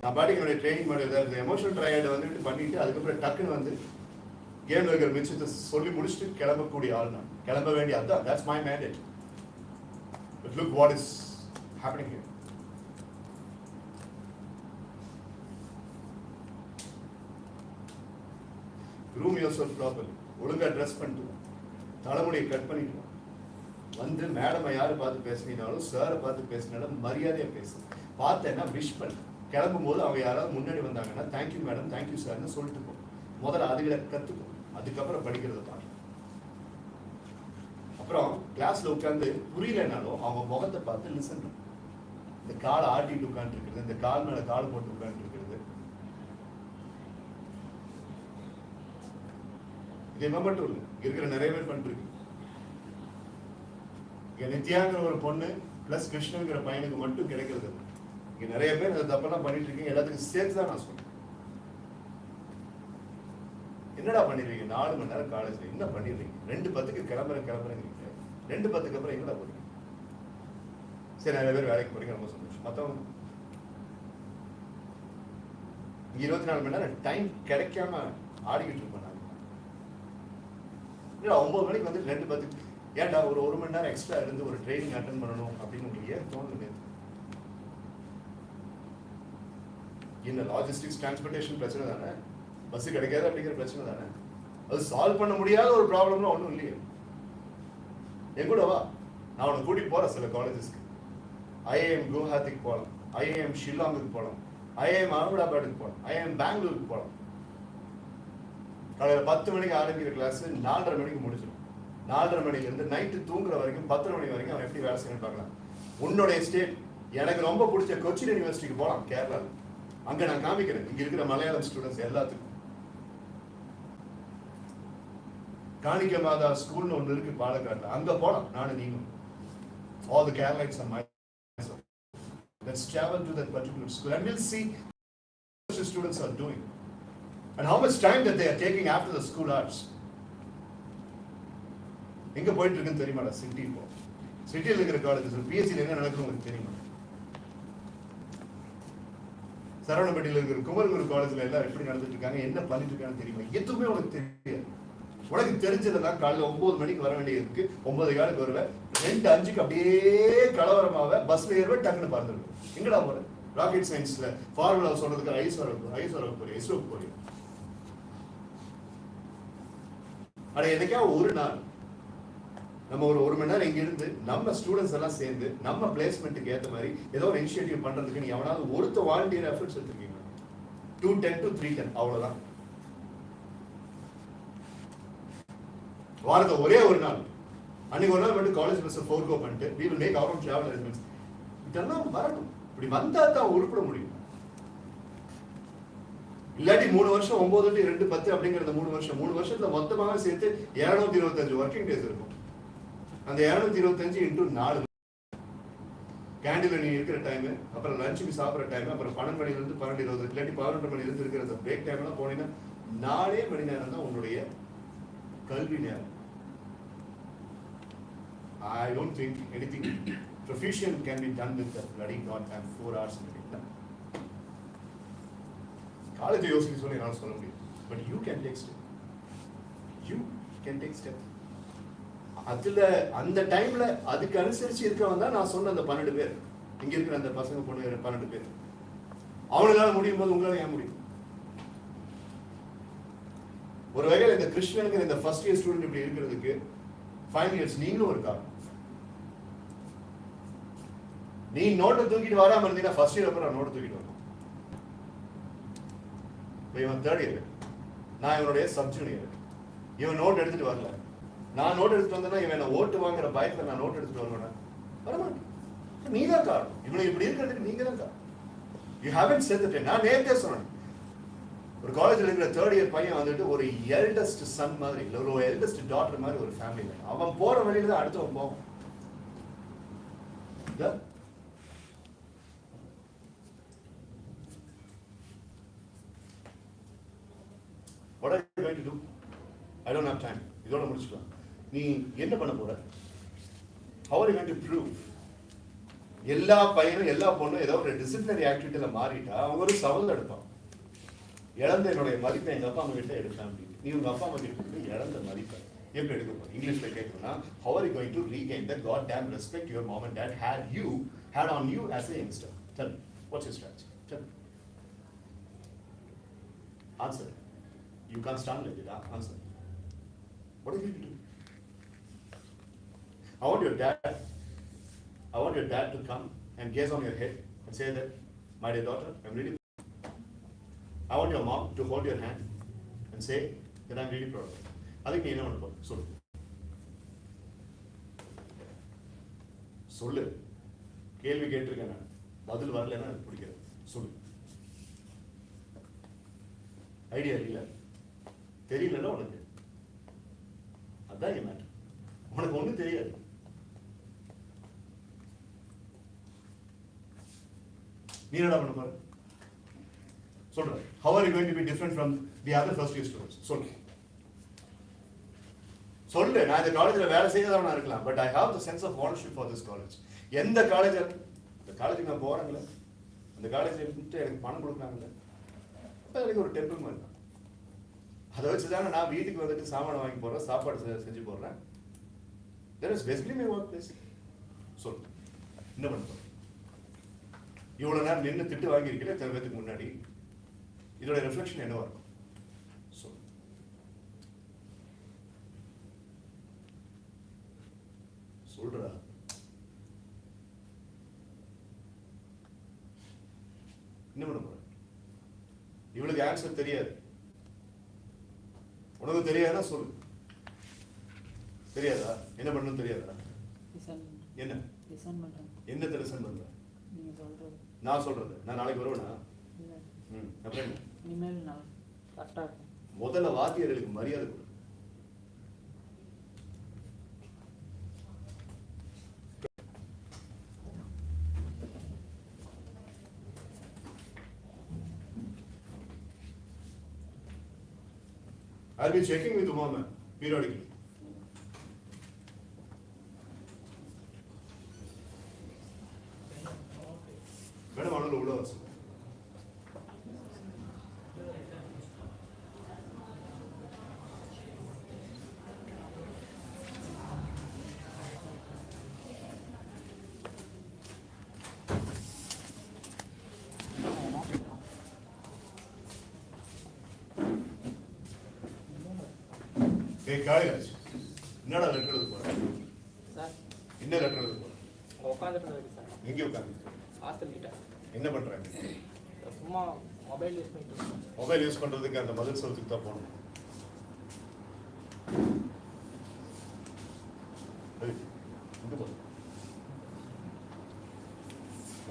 நான் பாட்டுக்கு என்னுடைய ட்ரைனிங் மாதிரி ஏதாவது எமோஷனல் ட்ரையார்டை வந்துட்டு பண்ணிட்டு அதுக்கப்புறம் டக்குன்னு வந்து கேம்ல இருக்கிற மிச்சத்தை சொல்லி முடிச்சுட்டு கிளம்பக்கூடிய ஆள் நான். கிளம்ப வேண்டிய அதுதான். That's my mandate. But look what is happening here. Room your self properly. ஒழுங்கா ட்ரெஸ் பண்ணிட்டு தலைமுடியை கட் பண்ணிட்டு வந்து மேடமை யாரை பார்த்து பேசினாலும் சாரை பார்த்து பேசினாலும் மரியாதையாக பேசு. பார்த்தேன்னா விஷ் பண்ணு. கிளம்பும் போது அவங்க யாராவது முன்னாடி வந்தாங்கன்னா தேங்க்யூ மேடம் தேங்க்யூ சார்னு சொல்லிட்டு போ. முதல்ல அதுகளை கற்றுக்கும், அதுக்கப்புறம் படிக்கிறத பார்க்கலாம். அப்புறம் கிளாஸ்ல உட்காந்து புரியலனாலும் அவங்க முகத்தை பார்த்து லிசன் பண்ணும். இந்த காலை ஆட்டிட்டு உட்காந்து இருக்கிறது, இந்த கால் மேல கால் போட்டு உட்காந்து இருக்கிறது, இது மட்டும் இல்லை, இருக்கிற நிறைய பேர் பண்ணிருக்கு. இங்க நித்யாங்கிற ஒரு பொண்ணு பிளஸ் கிருஷ்ணங்கிற பையனுக்கு மட்டும் கிடைக்கிறது. இங்க நிறைய பேர் அதை தப்பெல்லாம் பண்ணிட்டு இருக்கீங்க. எல்லாத்துக்கும் சேர்த்து தான் நான் சொல்றேன். என்னடா பண்ணிடுறீங்க? 4 மணி நேரம் காலேஜ்ல என்ன பண்ணிடுறீங்க? 2:10 கிளம்புறேங்கிறீங்க. 2:10 அப்புறம் எங்கடா போறீங்க? சரி, நிறைய பேர் வேலைக்கு போறீங்க, ரொம்ப சந்தோஷம். மற்றவங்க 24 மணி நேரம் டைம் கிடைக்காம ஆடிக்கிட்டு இருப்போம். 9 மணிக்கு வந்து 2:10 ஏன்டா ஒரு 1 மணி நேரம் எக்ஸ்ட்ரா இருந்து ஒரு ட்ரைனிங் அட்டன் பண்ணணும் அப்படின்னு உங்களுக்கு ஏன் தோணுது? இந்த லாஜிஸ்டிக்ஸ் டிரான்ஸ்போர்டேஷன் பிரச்சனை தானே, பஸ் கிடைக்காது அப்படிங்கிற பிரச்சனை தானே. அது சால்வ் பண்ண முடியாத ஒரு ப்ராப்ளம்னா ஒன்றும் இல்லையே. என் கூட வா, நான் உன்னை கூட்டிட்டு போறேன் சில காலேஜஸ்க்கு. ஐஏஎம் குவஹாத்திக்கு போகலாம், ஐஏஎம் ஷில்லாங்குக்கு போகலாம், ஐஏஎம் அகமதாபாத்துக்கு போகலாம், ஐஏஎம் பெங்களூருக்கு போகலாம். காலையில் 10 மணிக்கு ஆரம்பிக்கிற கிளாஸ் 4:30 மணிக்கு முடிச்சிடும். 4:30 மணிலேருந்து நைட்டு தூங்குற வரைக்கும் 10 மணி வரைக்கும் அவன் எப்படி வேலை செய்யணும் பார்க்கலாம். உன்னுடைய ஸ்டேட் எனக்கு ரொம்ப பிடிச்ச கொச்சின் யூனிவர்சிட்டிக்கு போகலாம், கேரளாவில். அங்க நான் காமிக்கிறேன் இங்க இருக்கிற மலையாளம் ஸ்டூடெண்ட்ஸ் எல்லாத்துக்கும். காணிக்க மாதா ஸ்கூல்னு ஒன்று இருக்கு பாலக்காட்டில், அங்க போலாம் நானும் நீங்களும். All the Carolites are myself. Let's travel to that particular school and we'll see what the students are doing and how much time that they are taking after the school hours. எங்க போயிட்டு இருக்குன்னு தெரியுமாடா? சிட்டி. இப்போ சிட்டியில் இருக்கிற காலேஜஸ் பிஎஸ்சியில் என்ன நடக்குது உங்களுக்கு தெரியுமா? சரவணப்பட்டியில் இருக்கிற குமரகுரு காலேஜ்ல எல்லாம் எப்படி நடந்துட்டு இருக்காங்க, என்ன பண்ணிட்டு இருக்காங்கன்னு தெரியுமா? எதுவுமே உனக்கு தெரியாது. உனக்கு தெரிஞ்சதெல்லாம் காலையில் 9 மணிக்கு வர வேண்டியதுக்கு 9:15 வருவேன், 2:05 அப்படியே கலவரமாவ பஸ்ல ஏறுவேன், டக்குன்னு பறந்துருக்கும். எங்கடா போற? ராக்கெட் சயின்ஸ்ல ஃபார்முலா சொல்றதுக்கு ஐஸ் வர போறேன், இஸ்ரோக்கு போறேன். ஆனா என்னைக்காவது ஒரு நாள் நம்ம ஒரு 1 மணி நேரம் இங்க இருந்து நம்ம ஸ்டூடெண்ட்ஸ் எல்லாம் சேர்ந்து நம்ம பிளேஸ்மெண்ட்டுக்கு ஏற்ற மாதிரி ஏதோ ஒரு இனிஷியேட்டிவ் பண்றதுக்கு நீ எவனாவது ஒருத்த வாலண்டியர் எஃபர்ட்ஸ் எடுத்துருக்கீங்க? 2:10 to 3:10 அவ்வளவுதான். வாரத்தை ஒரே ஒரு நாள், அன்னைக்கு ஒரு நாள் மட்டும் காலேஜ் பஸ் ஃபோர்கோ பண்ணிட்டு we will make our own travel arrangements. இதெல்லாம் வரணும். இப்படி வந்தா தான் உருப்பட முடியும். இல்லாட்டி 3 வருஷம் 9 to 2:10 அப்படிங்கிற 3 வருஷத்துல மொத்தமாக சேர்த்து 225 ஒர்க்கிங் டேஸ் இருக்கும். அந்த 225 into 4 கேண்டீன்ல நீ இருக்கிற டைம், அப்புறம் லஞ்சுக்கு சாப்பிட்ற டைம், அப்புறம் 12 மணிலிருந்து 12:20 இல்லாட்டி 11 மணிலிருந்து இருக்கிற அந்த பிரேக் டைம் எல்லாம் போனீங்கன்னா 4 மணி நேரம் தான் உன்னுடைய கல்வி நேரம். I don't think anything proficient can be done with that bloody goddamn 4 hours a day. College யோசிக்க சொல்லி நான் சொல்ல முடியும். But you can take step. You can take step. அதுல அந்த டைம்ல அதுக்கு அனுசரிச்சு இருக்கவன் தான் நான் சொன்ன அந்த 12 பேர். இங்க இருக்கிற அந்த பசங்க பொண்ணு 12 பேர். அவங்களால முடியும் போது உங்களால ஏன் முடியும்? ஒரு வகையில் இந்த கிருஷ்ணனுக்கு இந்த ஃபர்ஸ்ட் இயர் ஸ்டூடெண்ட் இப்படி இருக்கிறதுக்கு ஃபைனல் இயர்ஸ் நீங்களும் ஒரு காரணம். நீ நோட்டை தூக்கிட்டு வராம இருந்தீங்கன்னா ஃபர்ஸ்ட் இயர் அப்புறம் நோட்டை தூக்கிட்டு வரணும். இவன் தேர்ட் இயர், நான் இவனுடைய சப் ஜூனியர். இவன் நோட் எடுத்துட்டு வரல, நான் நோட் எடுத்துட்டு வந்தேன்னா இவன் என்ன ஓட்டு வாங்குற பயத்துல நான் நோட் எடுத்துட்டு வருவேன். வரமாட்டேன். நீ தான் காரணம். இவனை இப்படி இருக்கிறதுக்கு நீங்க தான் காரணம். You haven't set the time. நான் நேத்தே சொன்னேன், ஒரு காலேஜ்ல இருக்கிற தேர்ட் இயர் பையன் வந்துட்டு ஒரு எல்டஸ்ட் சன் மாதிரி இல்ல, ஒரு எல்டஸ்ட் டாட்டர் மாதிரி ஒரு ஃபேமிலியில அவன் போற வழியில தான் அடுத்தவன் போவான். What are you going to do? I don't have time. இதோட முடிச்சுக்கலாம். நீ என்ன பண்ண போற? How are you going to prove? எல்லா பையனும் எல்லா பொண்ணும் ஏதோ ஒரு டிசிப்ளினரி ஆக்டிவிட்டியில மாறிட்டா அவங்க ஒரு சவால் எடுப்பான். இழந்த என்னுடைய மதிப்பை எங்க அப்பா அம்மா கிட்ட எடுப்பேன் அப்படின்னு. நீ உங்க அப்பா அம்மா கிட்ட இழந்த மதிப்பை எப்படி எடுக்க போற? இங்கிலீஷ்ல கேட்கணும்னா how are you going to regain the goddamn respect your mom and dad had on you as a youngster? Tell me, what's your strategy? Tell me. Answer. You can't stand like it. Answer. What are you going to do? I want your dad to come and gaze on your head and say that, my dear daughter, I'm really. I want your mom to hold your hand and say that I'm really proud of you. அதுக்கு நீ என்ன பண்ண போற? சொல்லு. கேள்வி கேட்டிருக்கேன் நான், பதில் வரலன்னா எனக்கு பிடிக்காது. சொல்லு. ஐடியா இல்ல, தெரியலன்னா உனக்கு அதான் என் மேட்டர். உனக்கு ஒண்ணும் தெரியாது. நீ என்னடா பண்ண போற? சொல்றேன். How are you going to be different from the other first year students? சொல்லு. நான் இந்த காலேஜ்ல வேலை செய்யாதவனா இருக்கலாம், but I have the sense of ownership for this college. எந்த காலேஜ், இந்த காலேஜுக்கு நான் போறேன்ல, அந்த காலேஜ் எனக்கு பணம் கொடுக்குறாங்கல்ல, எனக்கு ஒரு டெம்பிள் மாதிரி தான். அதை வச்சுதானே நான் வீட்டுக்கு வந்துட்டு சாமான் வாங்கி போடுறேன், சாப்பாடு செஞ்சு போடுறேன். That is basically my work place. சொல்லு, என்ன பண்ணுறோம்? இவ்வளவு நேரம் நின்று திட்டு வாங்கியிருக்கல இத்தனை பேருக்கு முன்னாடி, இதோட ரிஃப்ளெக்ஷன் என்னவா இருக்கும்? சொல்லு. சொல்றா. என்ன பண்ண போற? இவளுக்கு ஆன்சர் தெரியாது. உனக்கு தெரியாதா? சொல்லு. தெரியாதா? என்ன பண்ணணும் தெரியாதா? என்ன என்னத்தை லிசன் பண்ற? நான் சொல்றது. நான் நாளைக்கு வருவேனா? அப்புறம் என்ன? இனிமேல் நான் கரெக்டா இருக்கும். முதல்ல வாத்தியார்களுக்கு மரியாதை கொடு. I'll be checking with Umama periodically. Madam, அவங்கள உள்ள வர சொல்லு. காளிராஜ், என்னடா லெட்டர் எழுத போற? சார், என்ன லெட்டர் எழுத போற? உட்காந்துட்டு இருக்கு சார். எங்க உட்காந்து? ஹாஸ்டல் கிட்ட. என்ன பண்றாங்க? சும்மா மொபைல் யூஸ் பண்ணிட்டு இருக்கேன். மொபைல் யூஸ் பண்றதுக்கு அந்த மதில் சவுத்துக்கு தான் போகணும்.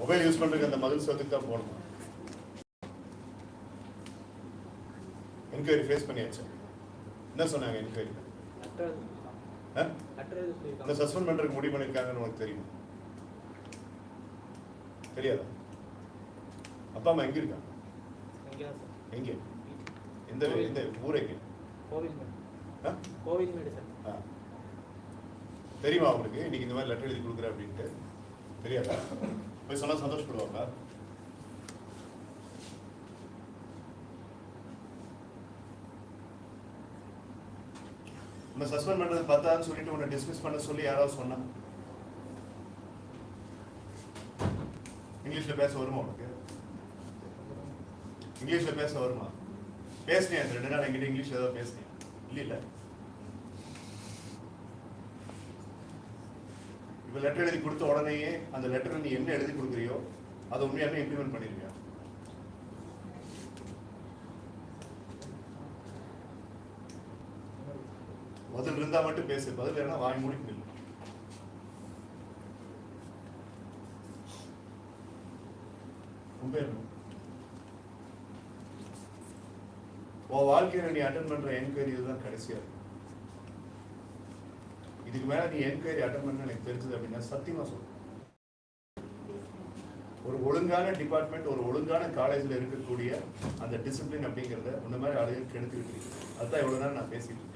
மொபைல் யூஸ் பண்றதுக்கு அந்த மதில் சவுத்துக்கு தான் போகணும். என்கொயரி ஃபேஸ் பண்ணியாச்சு. என்ன சொன்னாங்க என்கொயரி? இந்த சஸ்பெண்ட் பண்றதுக்கு முடிவு பண்ணிருக்காங்கன்னு உனக்கு தெரியுமா? தெரியாதா? அப்பா அம்மா எங்க இருக்காங்க? எங்க? எந்த எந்த ஊர் எங்க? கோவில்மேடு சார். தெரியுமா அவங்களுக்கு இன்னைக்கு இந்த மாதிரி லெட்டர் எழுதி கொடுக்குற அப்படின்ட்டு? தெரியாதா? போய் சொன்னா சந்தோஷப்படுவாங்க. உன்னை சஸ்பெண்ட் பண்றது பத்தான்னு சொல்லிட்டு உன்னை டிஸ்மிஸ் பண்ண சொல்லி யாராவது சொன்னா? இங்கிலீஷ்ல பேச வருமா உனக்கு? இங்கிலீஷ்ல பேச வருமா? பேசினியா? 2 நாள் என்கிட்ட இங்கிலீஷ்ல ஏதாவது பேசினியா? இல்ல. இப்ப லெட்டர் எழுதி கொடுத்த உடனேயே அந்த லெட்டர் நீ என்ன எழுதி கொடுக்குறியோ அதை உண்மையாவே இம்ப்ளிமெண்ட் பண்ணிருக்கியா? பதில் இருந்தா மட்டும் பேசு, பதில் இல்லைன்னா வாங்கி மூடிட்டு நில்லு. உன் வாழ்க்கையில நீ அட்டன் பண்ற என்கொயரி இதுதான் கடைசியா இருக்கும். இதுக்கு மேல நீ என்கொயரி அட்டன் பண்ண எனக்கு தெரிஞ்சது அப்படின்னா சத்தியமா சொல்றேன், ஒரு ஒழுங்கான டிபார்ட்மெண்ட், ஒரு ஒழுங்கான காலேஜ்ல இருக்கக்கூடிய அந்த டிசிப்ளின் அப்படிங்கிறத உன்ன மாதிரி ஆளுகள் கெடுத்துக்கிட்டு இருக்கு. அதுதான் இவ்வளவு நேரம் நான் பேசிட்டு இருக்கேன்.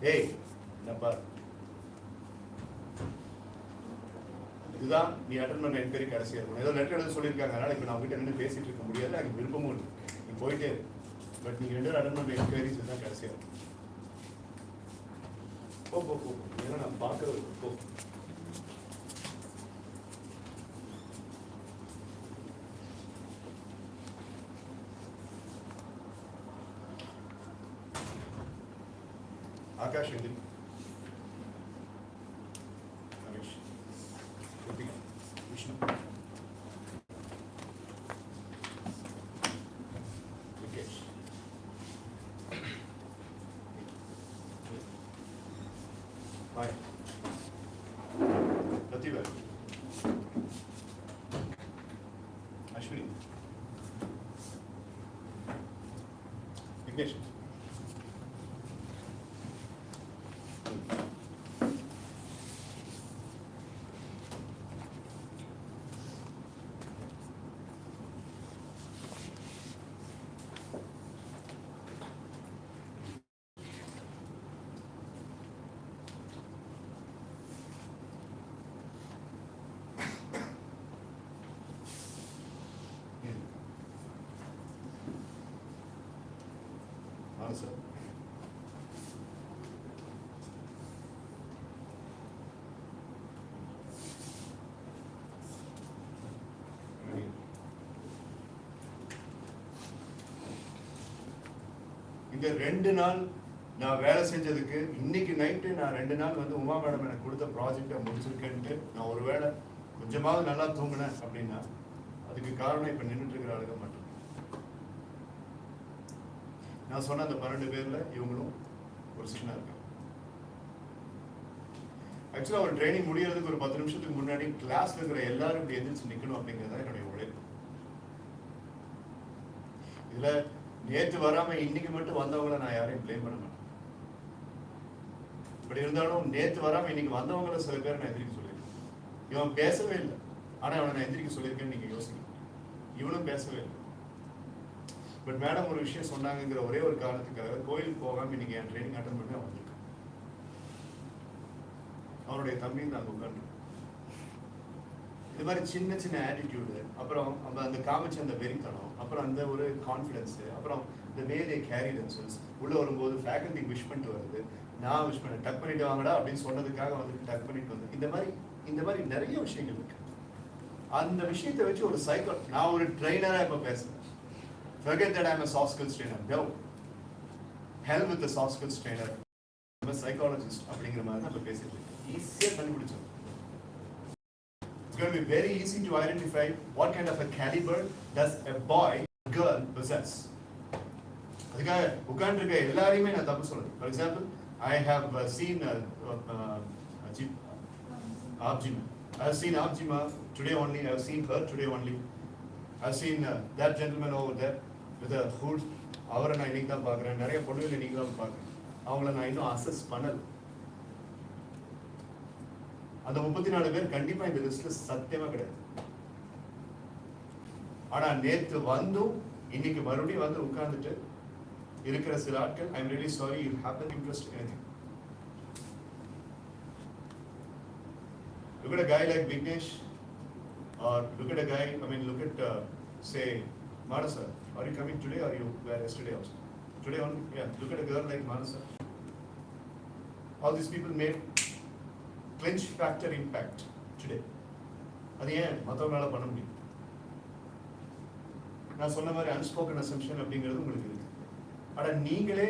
ஏய், என்னப்பா இதுதான் நீ அட்டன் பண்ண என்கொயரி கடைசியாக இருக்கும். ஏதோ லெட்டர் எழுத சொல்லியிருக்காங்க, அதனால் இப்போ நான் உங்ககிட்ட நின்று பேசிட்டு இருக்க முடியாது, எனக்கு விருப்பமும் இல்லை, நீ போயிட்டே பட் நீங்கள் 2 அட்டன் பண்ண என்கொயரிஸ் இதுதான் கடைசியாக இருக்கும். போ ஏன்னா நான் பார்க்கறது போ. ஆகாஷ் எதிரி Ramesh Ruthika Vishnu Vikesh Hi. Pratibha. Ashwini. Vignesh. Answer. இந்த 2 நாள் நான் வேலை செஞ்சதுக்கு இன்னைக்கு நைட்டு நான் 2 நாள் வந்து உமா மேடம் எனக்கு கொடுத்த ப்ராஜெக்டை முடிச்சிருக்கேன்ட்டு நான் ஒரு வேளை கொஞ்சமாவது நல்லா தூங்கினேன் அப்படின்னா அதுக்கு காரணம் இப்போ நின்றுட்டு இருக்கிற ஆளுங்க மட்டும். நான் சொன்ன அந்த 12 பேர்ல இவங்களும் ஒரு சின்ன இருக்காங்க. ஆக்சுவலா ஒரு ட்ரைனிங் முடியறதுக்கு ஒரு 10 நிமிஷத்துக்கு முன்னாடி கிளாஸ்ல இருக்கிற எல்லாரும் இப்படி எந்திரிச்சு நிக்கணும் அப்படிங்கிறதா என்னுடைய உழைப்பு. இதுல நேற்று வராம இன்னைக்கு மட்டும் வந்தவங்களை நான் யாரையும் பிளேம் பண்ண மாட்டேன். இப்படி இருந்தாலும் நேற்று வராம இன்னைக்கு வந்தவங்களை சில பேர் நான் எந்திரிக்க சொல்லியிருக்கேன். இவன் பேசவே இல்லை, ஆனா அவனை நான் எந்திரிக்க சொல்லியிருக்கேன்னு நீங்க யோசிக்கணும். இவனும் பேசவே இல்லை. பட் மேடம் ஒரு விஷயம் சொன்னாங்கிற ஒரே ஒரு காரணத்துக்காக கோயிலுக்கு போகாம இன்னைக்கு என் ட்ரைனிங் அட்டன் பண்ணி அவன் வந்திருக்கான். அவனுடைய தம்பியும் நாங்கள் உட்காந்து இது மாதிரி சின்ன சின்ன ஆட்டிடியூடு, அப்புறம் அந்த காமிச்ச அந்த வெறித்தனம், அப்புறம் அந்த ஒரு கான்ஃபிடன்ஸ், அப்புறம் இந்த வே தே கேரி தெம்செல்ஸ், உள்ள வரும்போது ஃபேக்கல்டி விஷ் பண்ணிட்டு வருது, நான் விஷ் பண்ண டக் பண்ணிட்டு வாங்கடா அப்படின்னு சொன்னதுக்காக வந்து டக் பண்ணிட்டு வந்து இந்த மாதிரி நிறைய விஷயங்கள் இருக்கு. அந்த விஷயத்தை வச்சு ஒரு சைக்கோ, நான் ஒரு ட்ரெயினரா இப்ப பேசுறேன். Forget that I'm a soft skills trainer. No. Hell with the soft skills trainer. I'm a psychologist. அப்படிங்கிற மாதிரி தான் இப்ப பேசிட்டு இருக்கேன். ஈஸியா கண்டுபிடிச்சோம். It's going to be very easy to identify what kind of a caliber does a boy, girl possess. அதுக்காக உட்கார்ந்துருக்க எல்லாரையுமே நான் தப்பு சொல்றேன். For example, I have seen Abjima. I have seen Abjima today only. I have seen her today only. I have seen that gentleman over there with a hood. அவரை நான் இன்னைக்கு தான் பார்க்குறேன். நிறைய பொண்ணுகள் இன்னைக்கு தான் பார்க்குறேன். அவங்கள நான் இன்னும் அசஸ் பண்ணல. அந்த 34 பேர் கண்டிப்பா இந்த லிஸ்ட்ல சத்தியமா கிடையாது. ஆனா நேத்து வந்தும் இன்னைக்கு மறுபடியும் வந்து உட்கார்ந்துட்டு இருக்கிற சில ஆட்கள், I am really sorry, you haven't interest in anything. Look at a guy like Vignesh, or look at a guy, I mean look at say Manasa. Are you coming today or you were yesterday also? Today only? Yeah. Look at a girl like Manasa. All these people made clinch factor impact today. அது ஏன் மற்றவங்களால பண்ண முடியும்? நான் சொன்ன மாதிரி unspoken assumption அப்படிங்கிறது உங்களுக்கு இருக்கு. ஆனா நீங்களே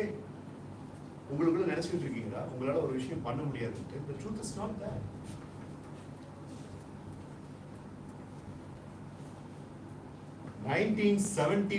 உங்களுக்குள்ள நினைச்சிட்டு இருக்கீங்களா உங்களால ஒரு விஷயம் பண்ண முடியாதுன்னு? The truth is not that. 1970